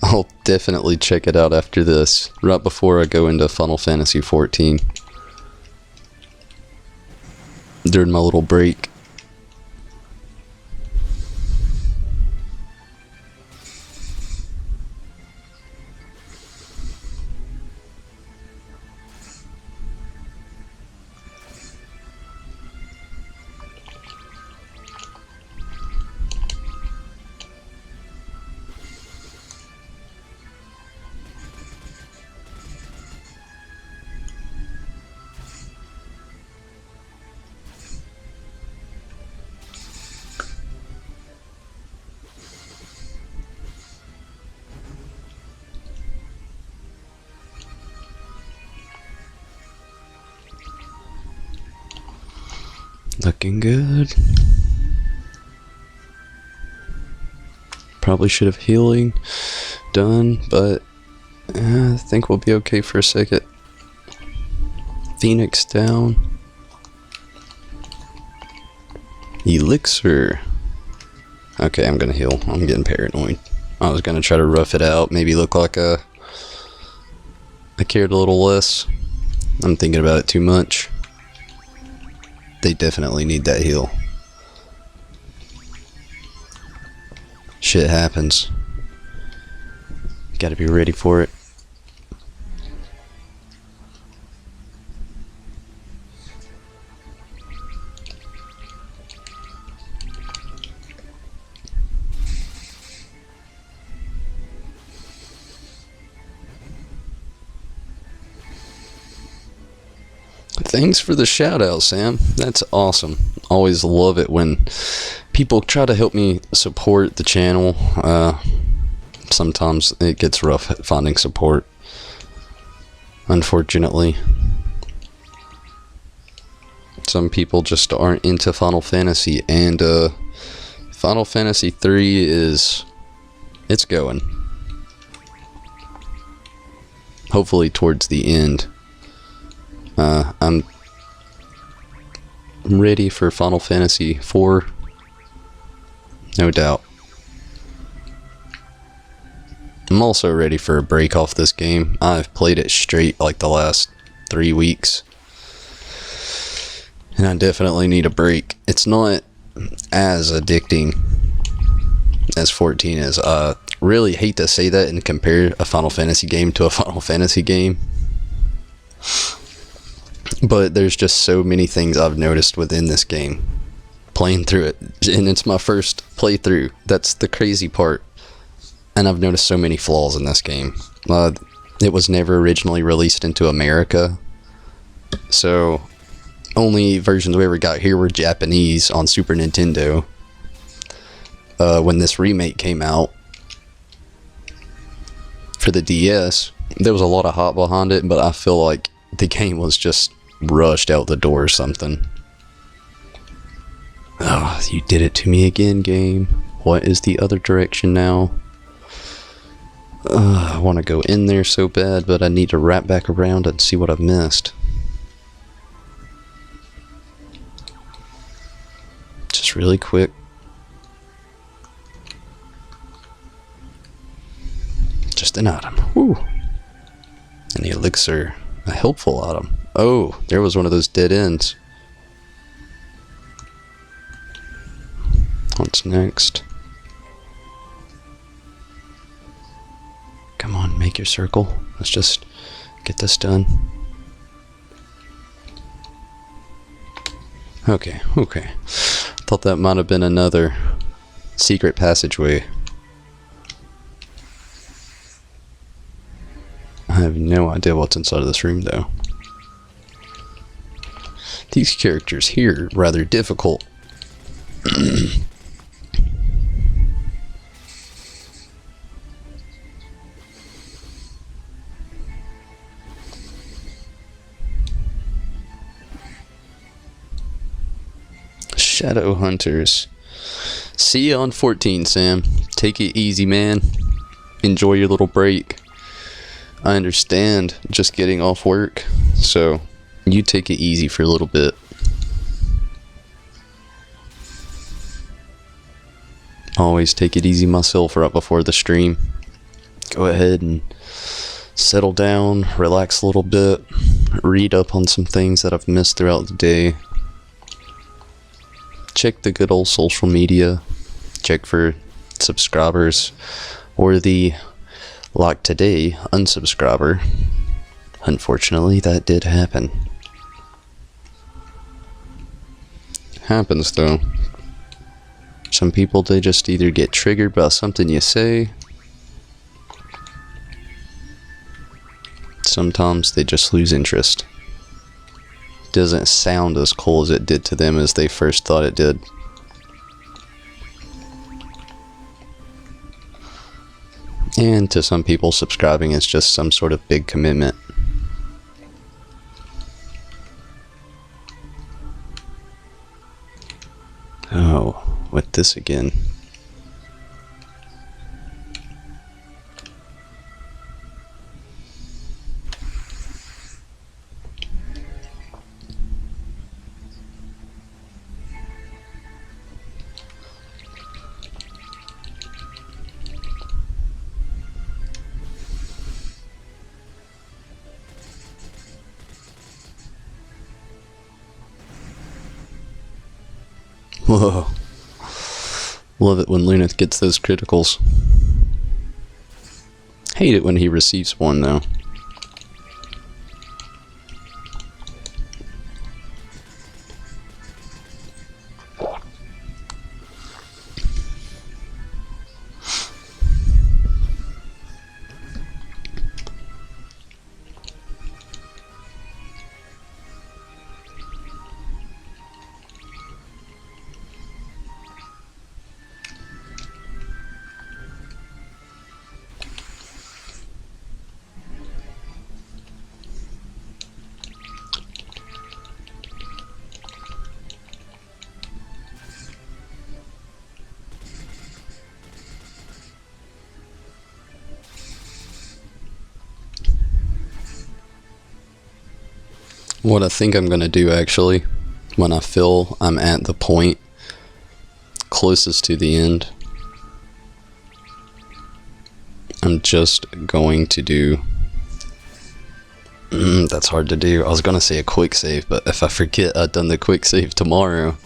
I'll definitely check it out after this, right before I go into Final Fantasy XIV. During my little break. Looking good. Probably should have healing done, but I think we'll be okay for a second. Phoenix down. Elixir. Okay, I'm gonna heal. I'm getting paranoid. I was gonna try to rough it out, maybe look like I cared a little less. I'm thinking about it too much. They definitely need that heal. Shit happens. Gotta be ready for it. Thanks for the shout out, Sam. That's awesome. Always love it when people try to help me support the channel. Sometimes it gets rough finding support, unfortunately. Some people just aren't into Final Fantasy, and Final Fantasy 3 it's going. Hopefully towards the end. I'm ready for Final Fantasy 4, no doubt. I'm also ready for a break off this game. I've played it straight like the last 3 weeks, and I definitely need a break. It's not as addicting as 14 is. I really hate to say that and compare a Final Fantasy game to a Final Fantasy game. But there's just so many things I've noticed within this game, playing through it, and it's my first playthrough. That's the crazy part, and I've noticed so many flaws in this game. It was never originally released into America, so only versions we ever got here were Japanese on Super Nintendo. When this remake came out for the DS, there was a lot of hype behind it, but I feel like the game was just rushed out the door or something. Oh, you did it to me again, game. What is the other direction now? I want to go in there so bad, but I need to wrap back around and see what I've missed. Just really quick. Just an item. Woo. An elixir. A helpful item. Oh, there was one of those dead ends. What's next? Come on, make your circle. Let's just get this done. Okay. Thought that might have been another secret passageway. I have no idea what's inside of this room, though. These characters here are rather difficult. Shadow Hunters. See you on 14, Sam. Take it easy, man. Enjoy your little break. I understand just getting off work, so you take it easy for a little bit. Always take it easy myself right before the stream. Go ahead and settle down, relax a little bit, read up on some things that I've missed throughout the day. Check the good old social media. Check for subscribers or the, like today, unsubscriber. Unfortunately, that did happen. Happens though. Some people, they just either get triggered by something you say. Sometimes they just lose interest. Doesn't sound as cool as it did to them as they first thought it did. And to some people, subscribing is just some sort of big commitment. Oh, with this again. Whoa. Love it when Lunith gets those criticals. Hate it when he receives one, though. What I think I'm gonna do actually, when I feel I'm at the point closest to the end, I'm just going to do, that's hard to do. I was gonna say a quick save, but if I forget I've done the quick save tomorrow,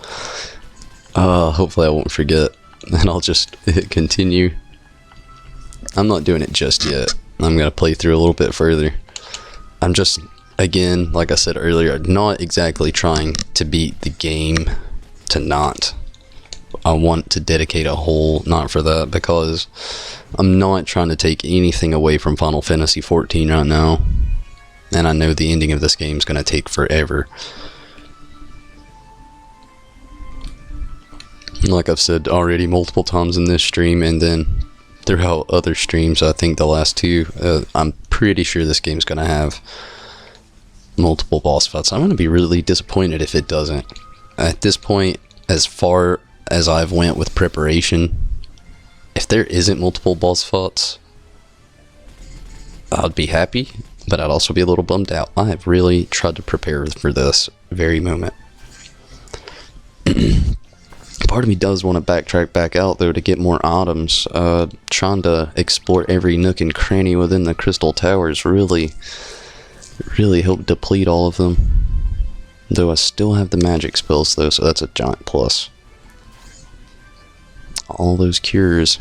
hopefully I won't forget, and I'll just hit continue. I'm not doing it just yet. I'm gonna play through a little bit further. I'm just, again, like I said earlier, not exactly trying to beat the game to not. I want to dedicate a whole not for that, because I'm not trying to take anything away from Final Fantasy XIV right now. And I know the ending of this game is going to take forever. Like I've said already multiple times in this stream, and then throughout other streams, I think the last two, I'm pretty sure this game's going to have multiple boss fights. I'm going to be really disappointed if it doesn't. At this point, as far as I've went with preparation, if there isn't multiple boss fights, I'd be happy, but I'd also be a little bummed out. I have really tried to prepare for this very moment. Part of me does want to backtrack back out, though, to get more items. Trying to explore every nook and cranny within the Crystal Towers really helped deplete all of them. Though I still have the magic spells, though, so that's a giant plus. All those cures.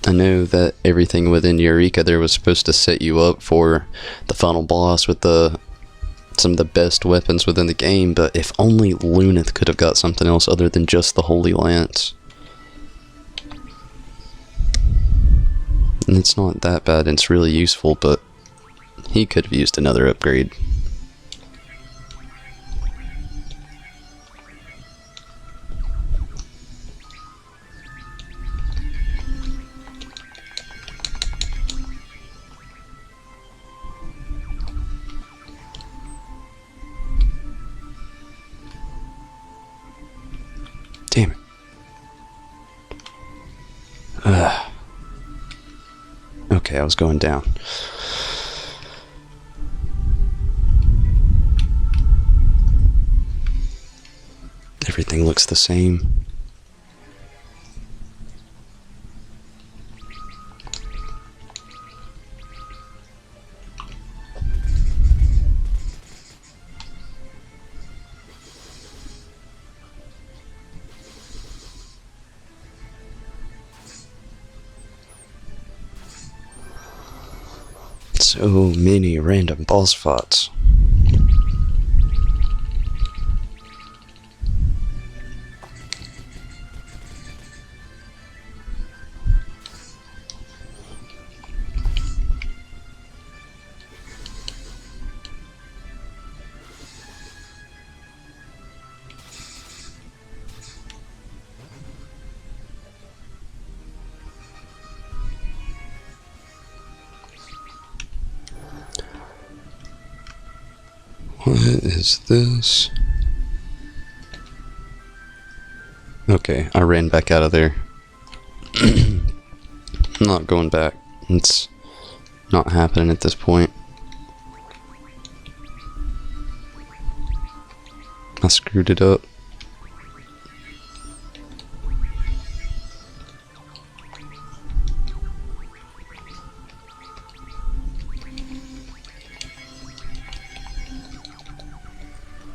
I know that everything within Eureka there was supposed to set you up for the final boss with some of the best weapons within the game, but if only Luneth could have got something else other than just the Holy Lance. And it's not that bad, and it's really useful, but he could have used another upgrade. Damn it. Okay, I was going down. Everything looks the same. So many random boss fights. What is this? Okay, I ran back out of there. I'm not going back. It's not happening at this point. I screwed it up.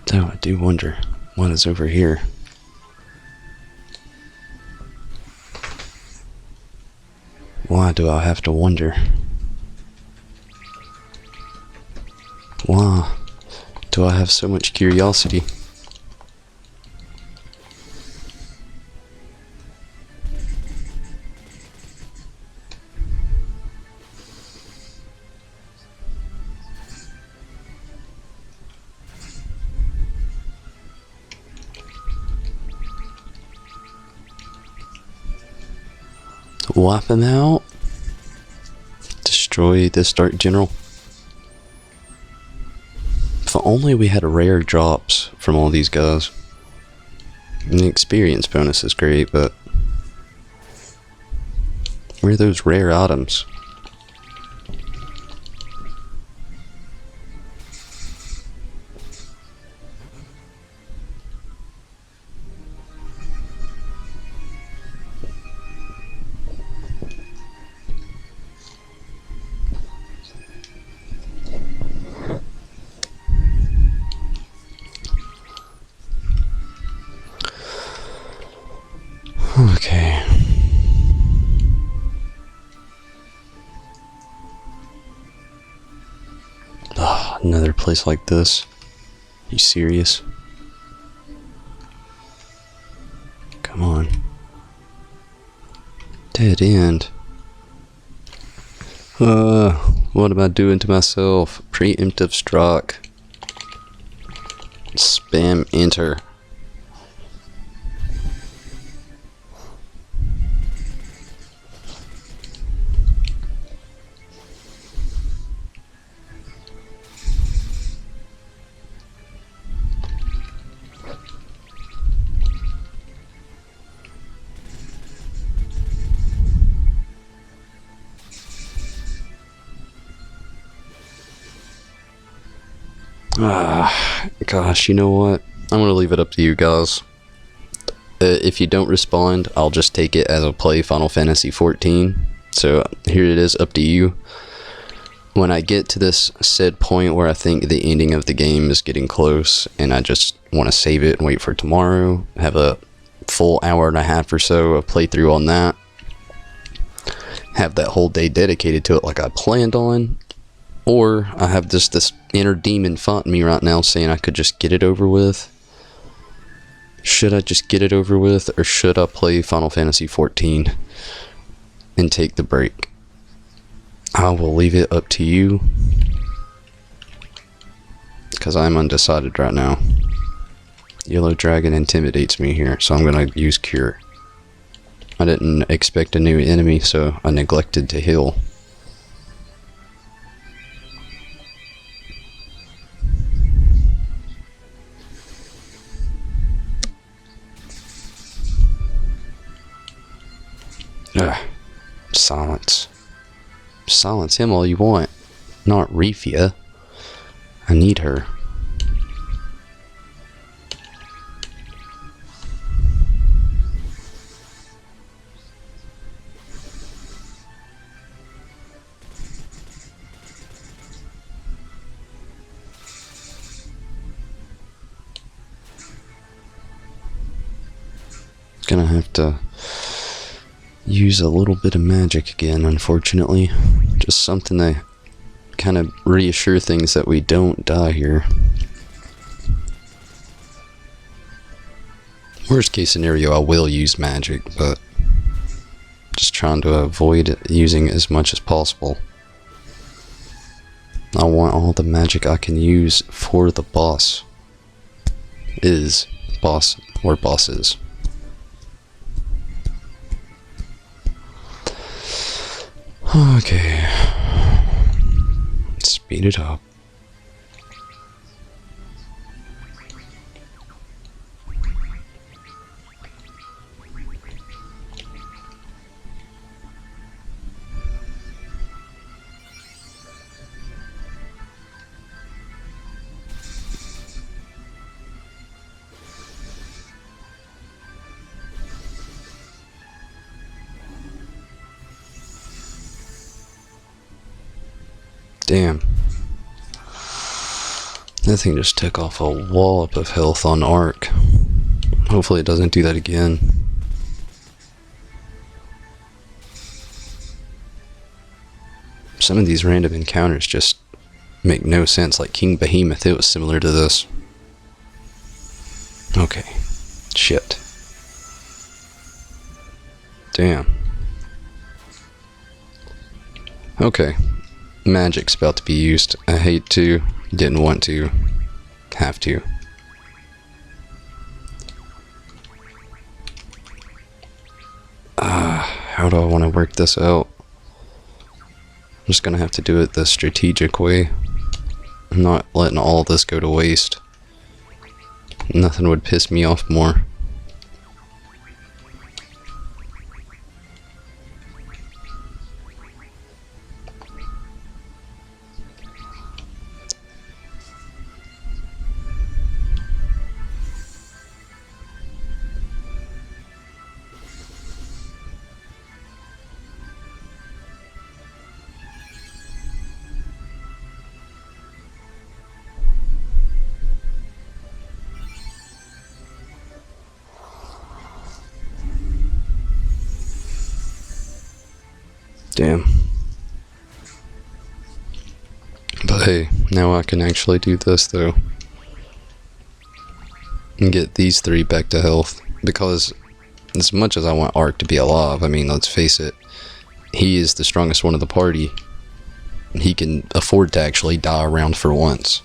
Though I do wonder what is over here. Why do I have to wonder? Why do I have so much curiosity? Wipe them out. Destroy this Dark General. If only we had rare drops from all these guys. And the experience bonus is great, but where are those rare items? Okay. Another place like this. You serious? Come on. Dead end. What am I doing to myself? Preemptive strike. Spam enter. Gosh, you know what? I'm gonna leave it up to you guys. If you don't respond, I'll just take it as a play Final Fantasy 14. So here it is, up to you. When I get to this said point where I think the ending of the game is getting close and I just want to save it and wait for tomorrow, have a full hour and a half or so of playthrough on that, have that whole day dedicated to it like I planned on, or I have just this inner demon fighting me right now saying I could just get it over with. Should I just get it over with, or should I play Final Fantasy 14 and take the break? I will leave it up to you, because I'm undecided right now. Yellow Dragon intimidates me here, so I'm going to use Cure. I didn't expect a new enemy, so I neglected to heal. Ugh. Silence. Silence him all you want. Not Refia. I need her. Gonna have to use a little bit of magic again, unfortunately. Just something to kind of reassure things that we don't die here. Worst case scenario, I will use magic, but just trying to avoid using it as much as possible. I want all the magic I can use for the boss. Boss or bosses. Okay. Speed it up. Damn. That thing just took off a wallop of health on Arc. Hopefully it doesn't do that again. Some of these random encounters just make no sense, like King Behemoth, it was similar to this. Okay. Shit. Damn. Okay. Magic's about to be used. I hate to, didn't want to, have to. How do I want to work this out? I'm just gonna have to do it the strategic way. I'm not letting all this go to waste. Nothing would piss me off more. Damn. But hey, now I can actually do this though. And get these three back to health. Because as much as I want Arc to be alive, I mean, let's face it, he is the strongest one of the party. He can afford to actually die around for once.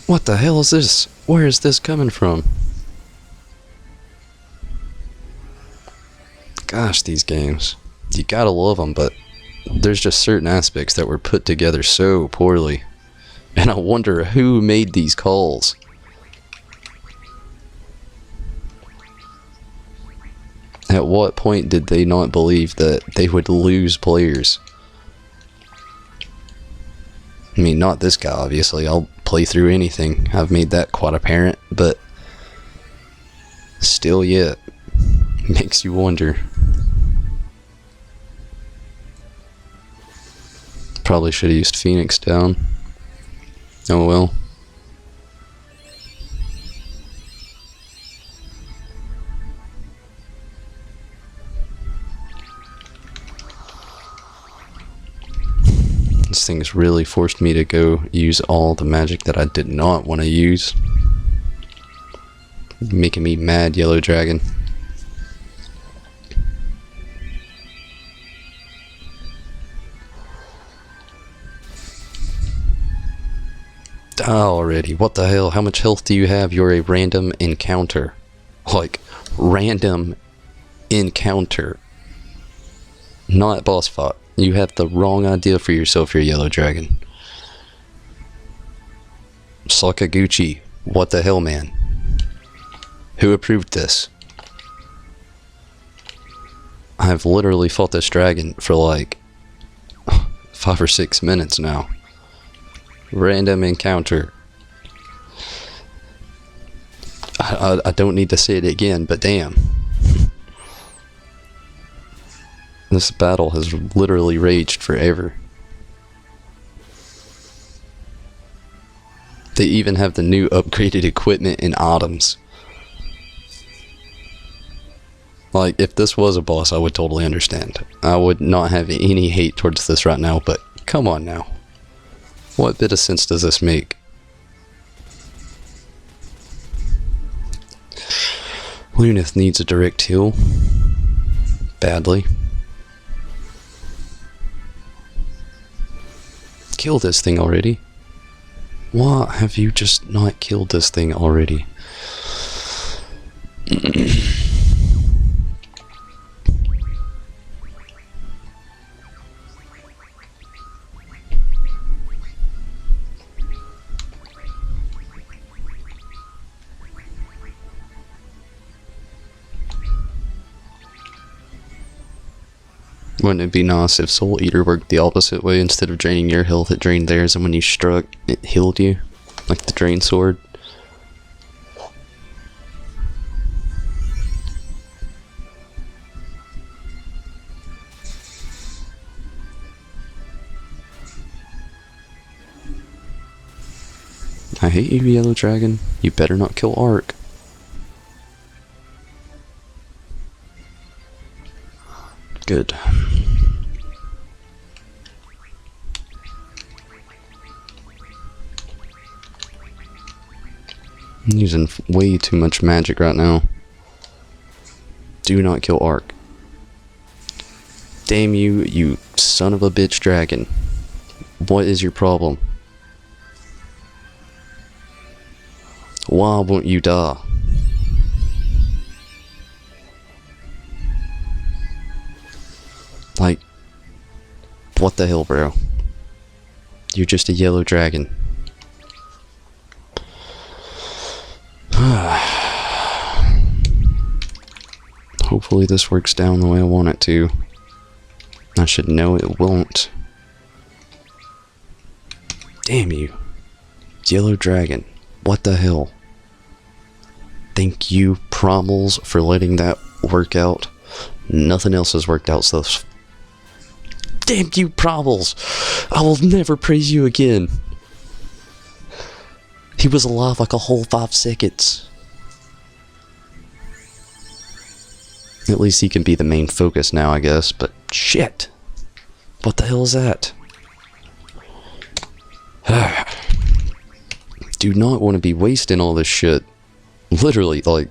What the hell is this? Where is this coming from? Gosh, these games. You gotta love them, but there's just certain aspects that were put together so poorly. And I wonder who made these calls. At what point did they not believe that they would lose players? I mean, not this guy, obviously. I'll play through anything. I've made that quite apparent, but still yet, makes you wonder. Probably should have used Phoenix down. Oh well. This thing's really forced me to go use all the magic that I did not want to use. Making me mad, Yellow Dragon. Die already. What the hell? How much health do you have? You're a random encounter. Like, random encounter. Not boss fight. You have the wrong idea for yourself, your Yellow Dragon. Sakaguchi. What the hell, man? Who approved this? I've literally fought this dragon for like 5 or 6 minutes now. Random encounter. I don't need to say it again, but damn. This battle has literally raged forever. They even have the new upgraded equipment and items. Like, if this was a boss, I would totally understand. I would not have any hate towards this right now, but come on now. What bit of sense does this make? Lunith needs a direct heal. Badly. Kill this thing already. Why have you just not killed this thing already? Wouldn't it be nice if Soul Eater worked the opposite way? Instead of draining your health, it drained theirs, and when you struck, it healed you? Like the Drain Sword? I hate you, Yellow Dragon. You better not kill Ark. Good. I'm using way too much magic right now. Do not kill Ark. Damn you, you son of a bitch dragon. What is your problem? Why won't you die? Like, what the hell, bro? You're just a yellow dragon. Hopefully this works down the way I want it to. I should know it won't. Damn you. Yellow dragon. What the hell? Thank you, Promels, for letting that work out. Nothing else has worked out, so... Damn you, Promels! I will never praise you again. He was alive like a whole 5 seconds. At least he can be the main focus now, I guess, but shit. What the hell is that? Do not want to be wasting all this shit. Literally, like,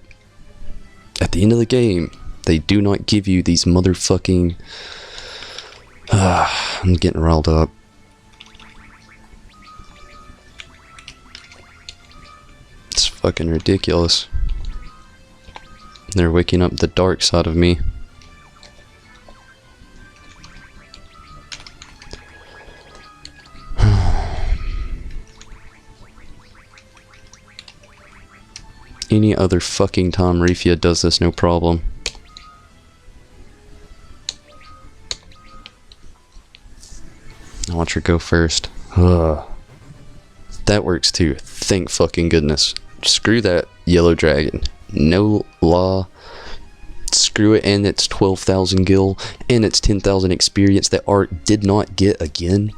at the end of the game, they do not give you these motherfucking... I'm getting riled up. It's fucking ridiculous. They're waking up the dark side of me. Any other fucking time Rafia does this, no problem. I want her to go first. Ugh. That works too. Thank fucking goodness. Screw that yellow dragon. No law. Screw it and its 12,000 gil and its 10,000 experience that Art did not get again.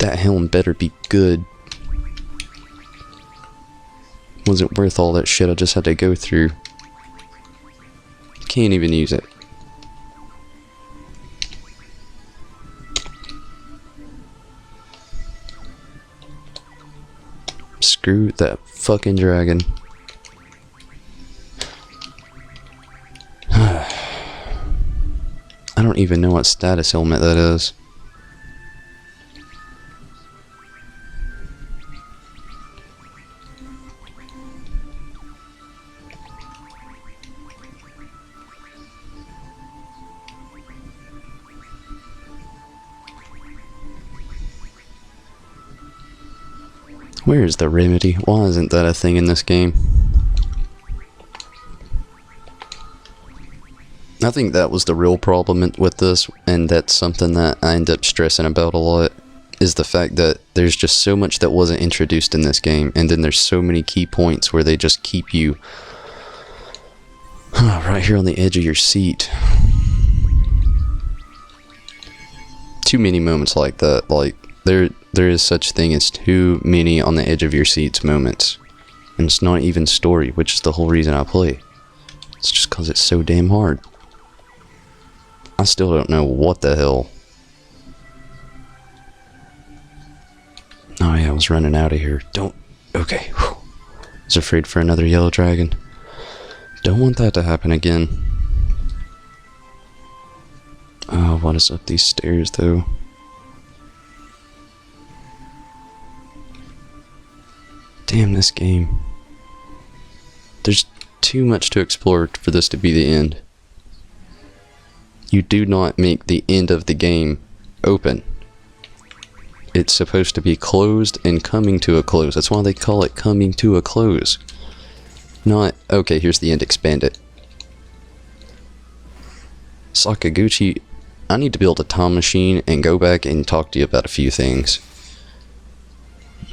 That helm better be good. Wasn't worth all that shit I just had to go through. Can't even use it. Screw that fucking dragon. I don't even know what status helmet that is. Where is the remedy? Why isn't that a thing in this game? I think that was the real problem with this, and that's something that I end up stressing about a lot, is the fact that there's just so much that wasn't introduced in this game, and then there's so many key points where they just keep you right here on the edge of your seat. Too many moments like that. Like, there is such thing as too many on the edge of your seats moments. And it's not even story, which is the whole reason I play. It's just because it's so damn hard. I still don't know what the hell. Oh yeah, I was running out of here. Don't... Okay. Whew. I was afraid for another yellow dragon. Don't want that to happen again. Oh, what is up these stairs though? Damn this game. There's too much to explore for this to be the end. You do not make the end of the game open. It's supposed to be closed and coming to a close. That's why they call it coming to a close. Not, okay, here's the end, expand it. Sakaguchi, I need to build a time machine and go back and talk to you about a few things.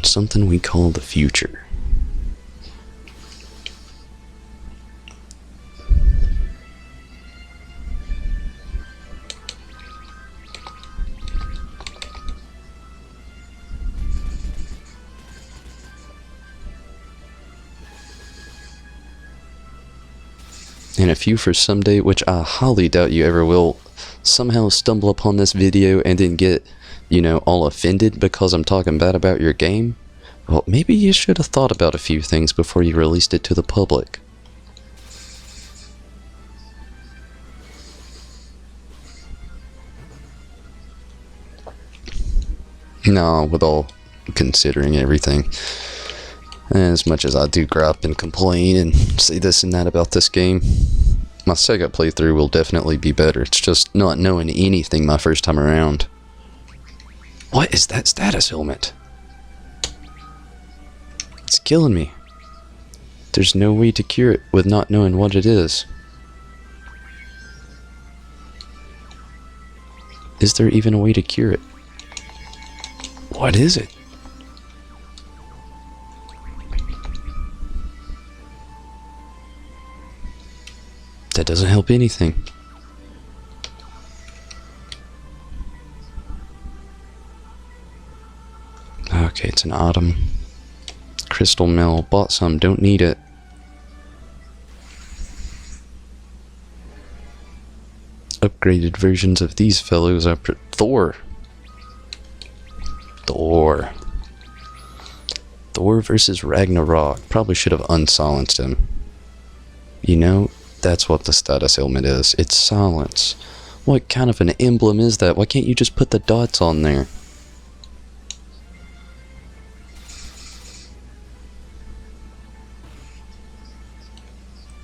Something we call the future. And if you for someday, which I highly doubt you ever will, somehow stumble upon this video and then get, you know, all offended because I'm talking bad about your game, well, maybe you should have thought about a few things before you released it to the public. No, with all considering everything. As much as I do gripe and complain and say this and that about this game, my second playthrough will definitely be better. It's just not knowing anything my first time around. What is that status helmet? It's killing me. There's no way to cure it with not knowing what it is. Is there even a way to cure it? What is it? That doesn't help anything. Okay, it's an autumn. Crystal mill. Bought some. Don't need it. Upgraded versions of these fellows are Thor. Thor versus Ragnarok. Probably should have unsilenced him. You know, that's what the status helmet is. It's silence. What kind of an emblem is that? Why can't you just put the dots on there?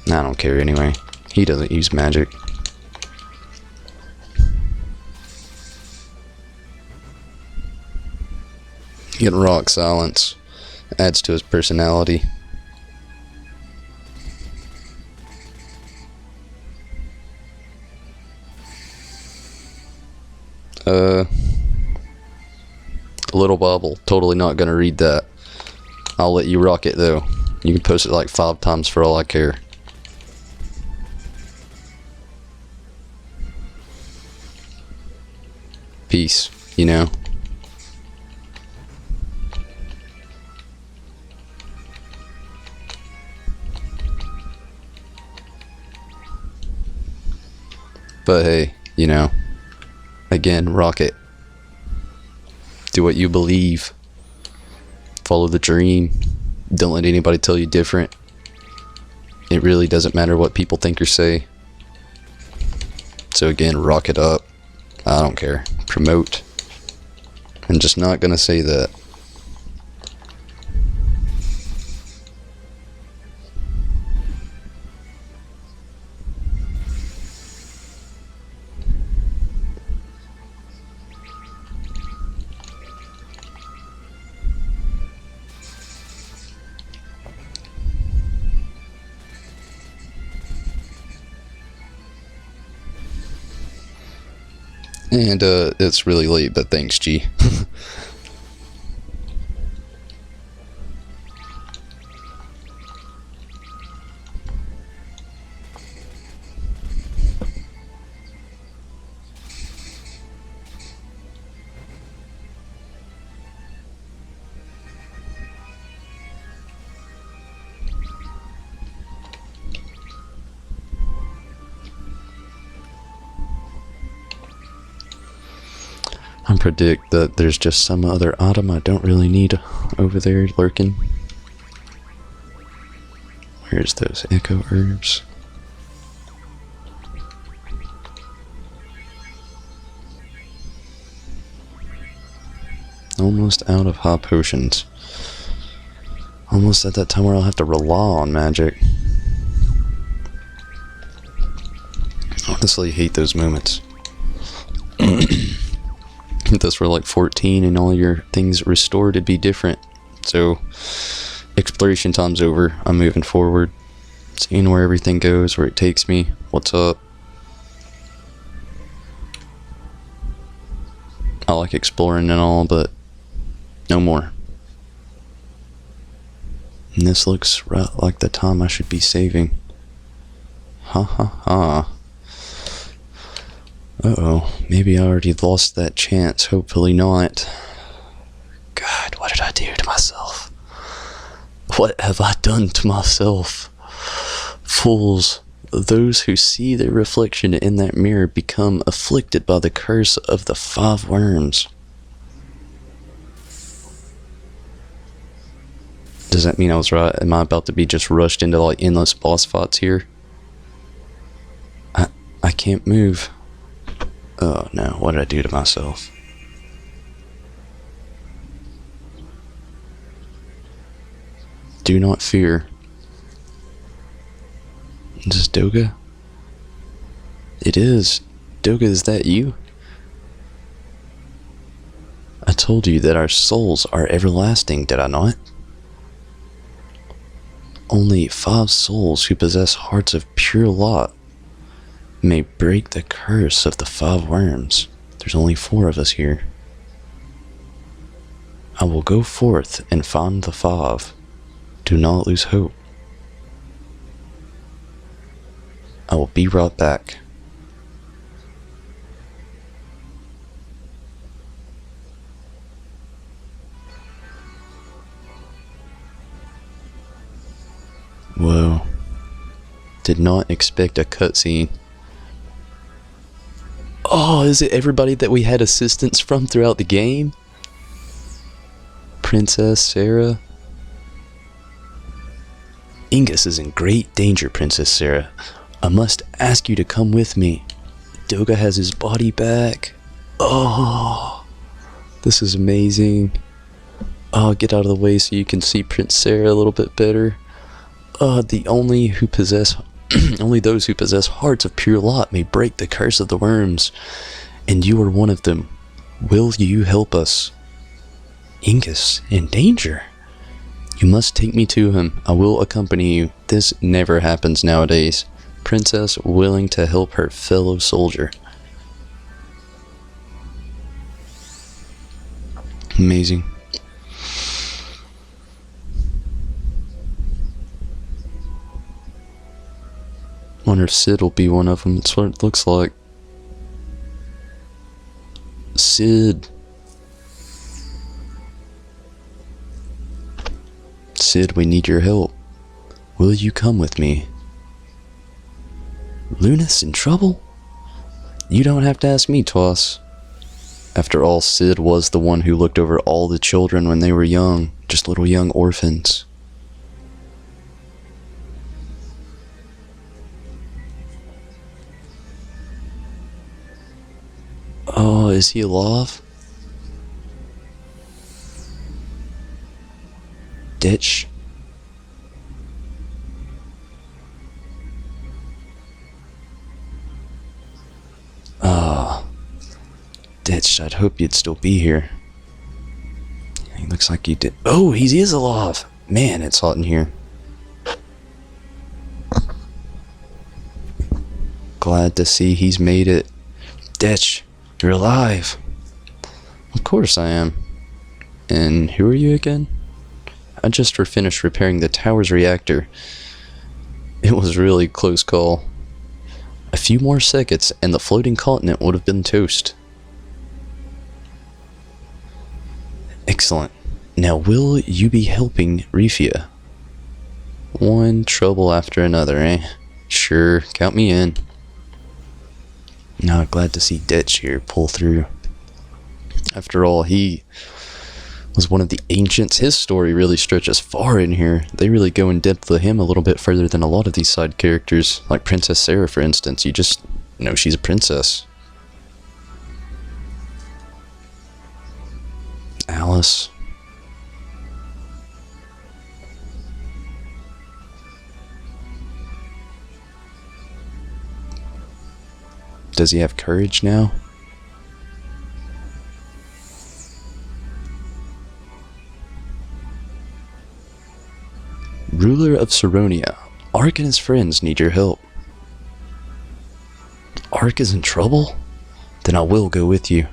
I don't care anyway. He doesn't use magic. Get rock silence. Adds to his personality. Little Bobble. Totally not gonna read that. I'll let you rock it though. You can post it like 5 times for all I care. Peace, you know? But hey, you know, again, rock it. Do what you believe. Follow the dream. Don't let anybody tell you different. It really doesn't matter what people think or say. So again, rock it up. I don't care. Promote. I'm just not gonna say that. And it's really late, but thanks, G. I predict that there's just some other item I don't really need over there lurking. Where's those echo herbs? Almost out of hot potions. Almost at that time where I'll have to rely on magic. Honestly, hate those moments. If this were like 14 and all your things restored, it'd be different. So, exploration time's over. I'm moving forward. Seeing where everything goes, where it takes me. What's up? I like exploring and all, but no more. And this looks right like the time I should be saving. Ha ha ha. Uh-oh, maybe I already lost that chance. Hopefully not. God, what did I do to myself? What have I done to myself? Fools, those who see their reflection in that mirror become afflicted by the curse of the 5 worms. Does that mean I was right? Am I about to be just rushed into like endless boss fights here? I can't move. Oh no, what did I do to myself? Do not fear. Is this Doga? It is. Doga, is that you? I told you that our souls are everlasting, did I not? Only 5 souls who possess hearts of pure light may break the curse of the 5 worms. There's only 4 of us here. I will go forth and find the 5. Do not lose hope. I will be right back. Whoa. Did not expect a cutscene. Oh, is it everybody that we had assistance from throughout the game? Princess Sarah? Ingus is in great danger, Princess Sarah. I must ask you to come with me. Doga has his body back. Oh, this is amazing. Oh, get out of the way so you can see Prince Sarah a little bit better. Only those who possess hearts of pure light may break the curse of the worms, and you are one of them. Will you help us? Ingus, in danger? You must take me to him. I will accompany you. This never happens nowadays. Princess willing to help her fellow soldier. Amazing. Wonder if Sid will be one of them. That's what it looks like. Sid. Sid, we need your help. Will you come with me? Luna's in trouble? You don't have to ask me twice. After all, Sid was the one who looked over all the children when they were young, just little young orphans. Oh, is he alive? Ditch. Ditch, I'd hope you'd still be here. He looks like you did. Oh, he is alive! Man, it's hot in here. Glad to see he's made it. Ditch, you're alive. Of course I am. And who are you again? I just finished repairing the tower's reactor. It was really a close call. A few more seconds and the floating continent would have been toast. Excellent. Now will you be helping Refia? One trouble after another, eh? Sure, count me in. Now glad to see Ditch here pull through. After all, he was one of the ancients. His story really stretches far in here. They really go in depth with him a little bit further than a lot of these side characters. Like Princess Sarah, for instance. You just know she's a princess. Alice. Does he have courage now? Ruler of Saronia, Ark and his friends need your help. Ark is in trouble? Then I will go with you.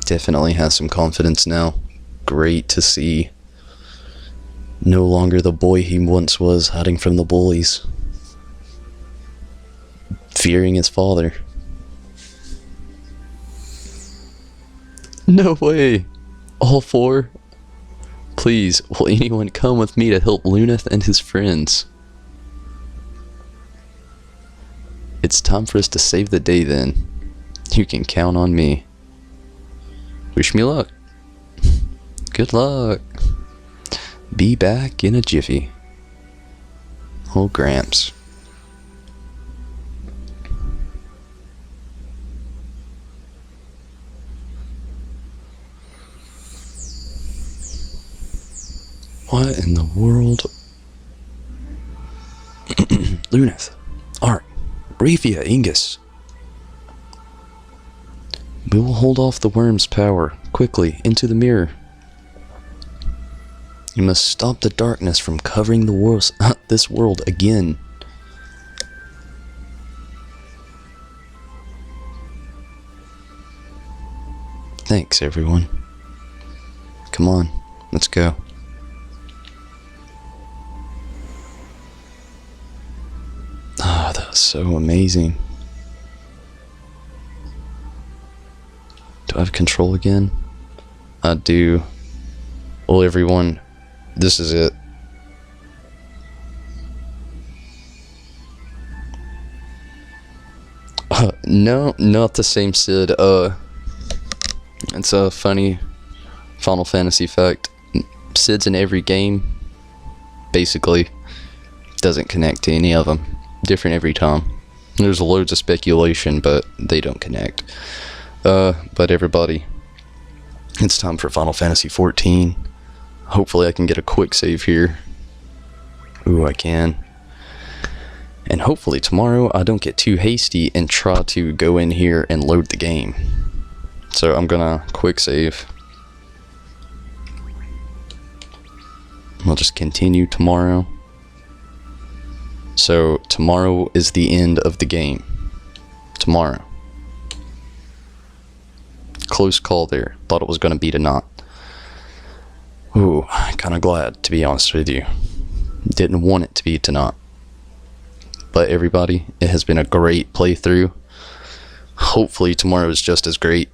Definitely has some confidence now. Great to see. No longer the boy he once was, hiding from the bullies. Fearing his father. No way! All four? Please, will anyone come with me to help Luneth and his friends? It's time for us to save the day then. You can count on me. Wish me luck. Good luck. Be back in a jiffy. Oh, Gramps. What in the world? Luneth, Ark, Refia, Ingus. We will hold off the worm's power. Quickly, into the mirror. You must stop the darkness from covering the world, this world again. Thanks, everyone. Come on, let's go. Ah, that was so amazing. Do I have control again? I do. Well, everyone, this is it. No, not the same Sid. It's a funny Final Fantasy fact. Sid's in every game, basically. Doesn't connect to any of them. Different every time. There's loads of speculation, but they don't connect. But everybody, it's time for Final Fantasy 14. Hopefully I can get a quick save here. Ooh, I can. And hopefully tomorrow I don't get too hasty and try to go in here and load the game. So I'm gonna quick save. I'll just continue tomorrow. So tomorrow is the end of the game. Tomorrow. Close call there. Thought it was going to be to not. Ooh, kind of glad, to be honest with you. Didn't want it to be to not. But everybody, it has been a great playthrough. Hopefully tomorrow is just as great.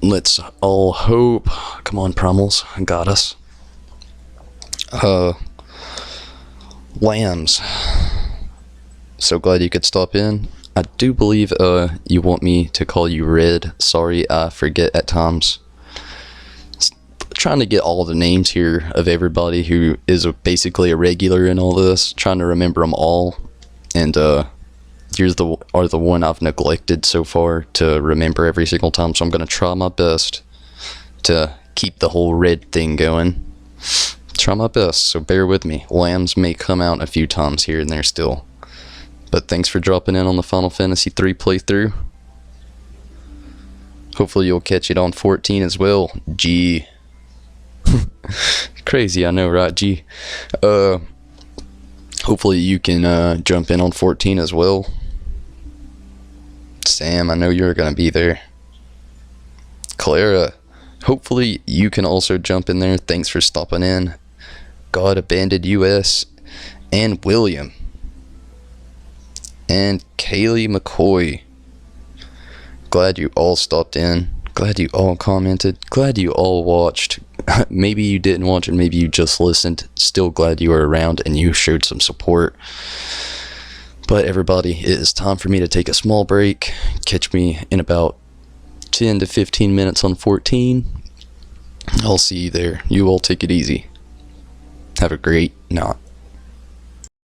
Let's all hope. Come on, Promels. Got us. Lambs. So glad you could stop in. I do believe you want me to call you Red. Sorry, I forget at times. Trying to get all the names here of everybody who is basically a regular in all this. Trying to remember them all. And yours are the one I've neglected so far to remember every single time. So I'm going to try my best to keep the whole red thing going. Try my best, so bear with me. Lambs may come out a few times here and there still. But thanks for dropping in on the Final Fantasy 3 playthrough. Hopefully you'll catch it on 14 as well. G. Crazy, I know, right? G. Hopefully you can jump in on 14 as well. Sam, I know you're gonna be there. Clara, hopefully you can also jump in there. Thanks for stopping in. God Abandoned US. And William. And Kaylee McCoy. Glad you all stopped in. Glad you all commented. Glad you all watched. Maybe you didn't watch and maybe you just listened. Still glad you were around and you showed some support. But everybody, it is time for me to take a small break. Catch me in about 10 to 15 minutes on 14. I'll see you there. You all take it easy. Have a great night.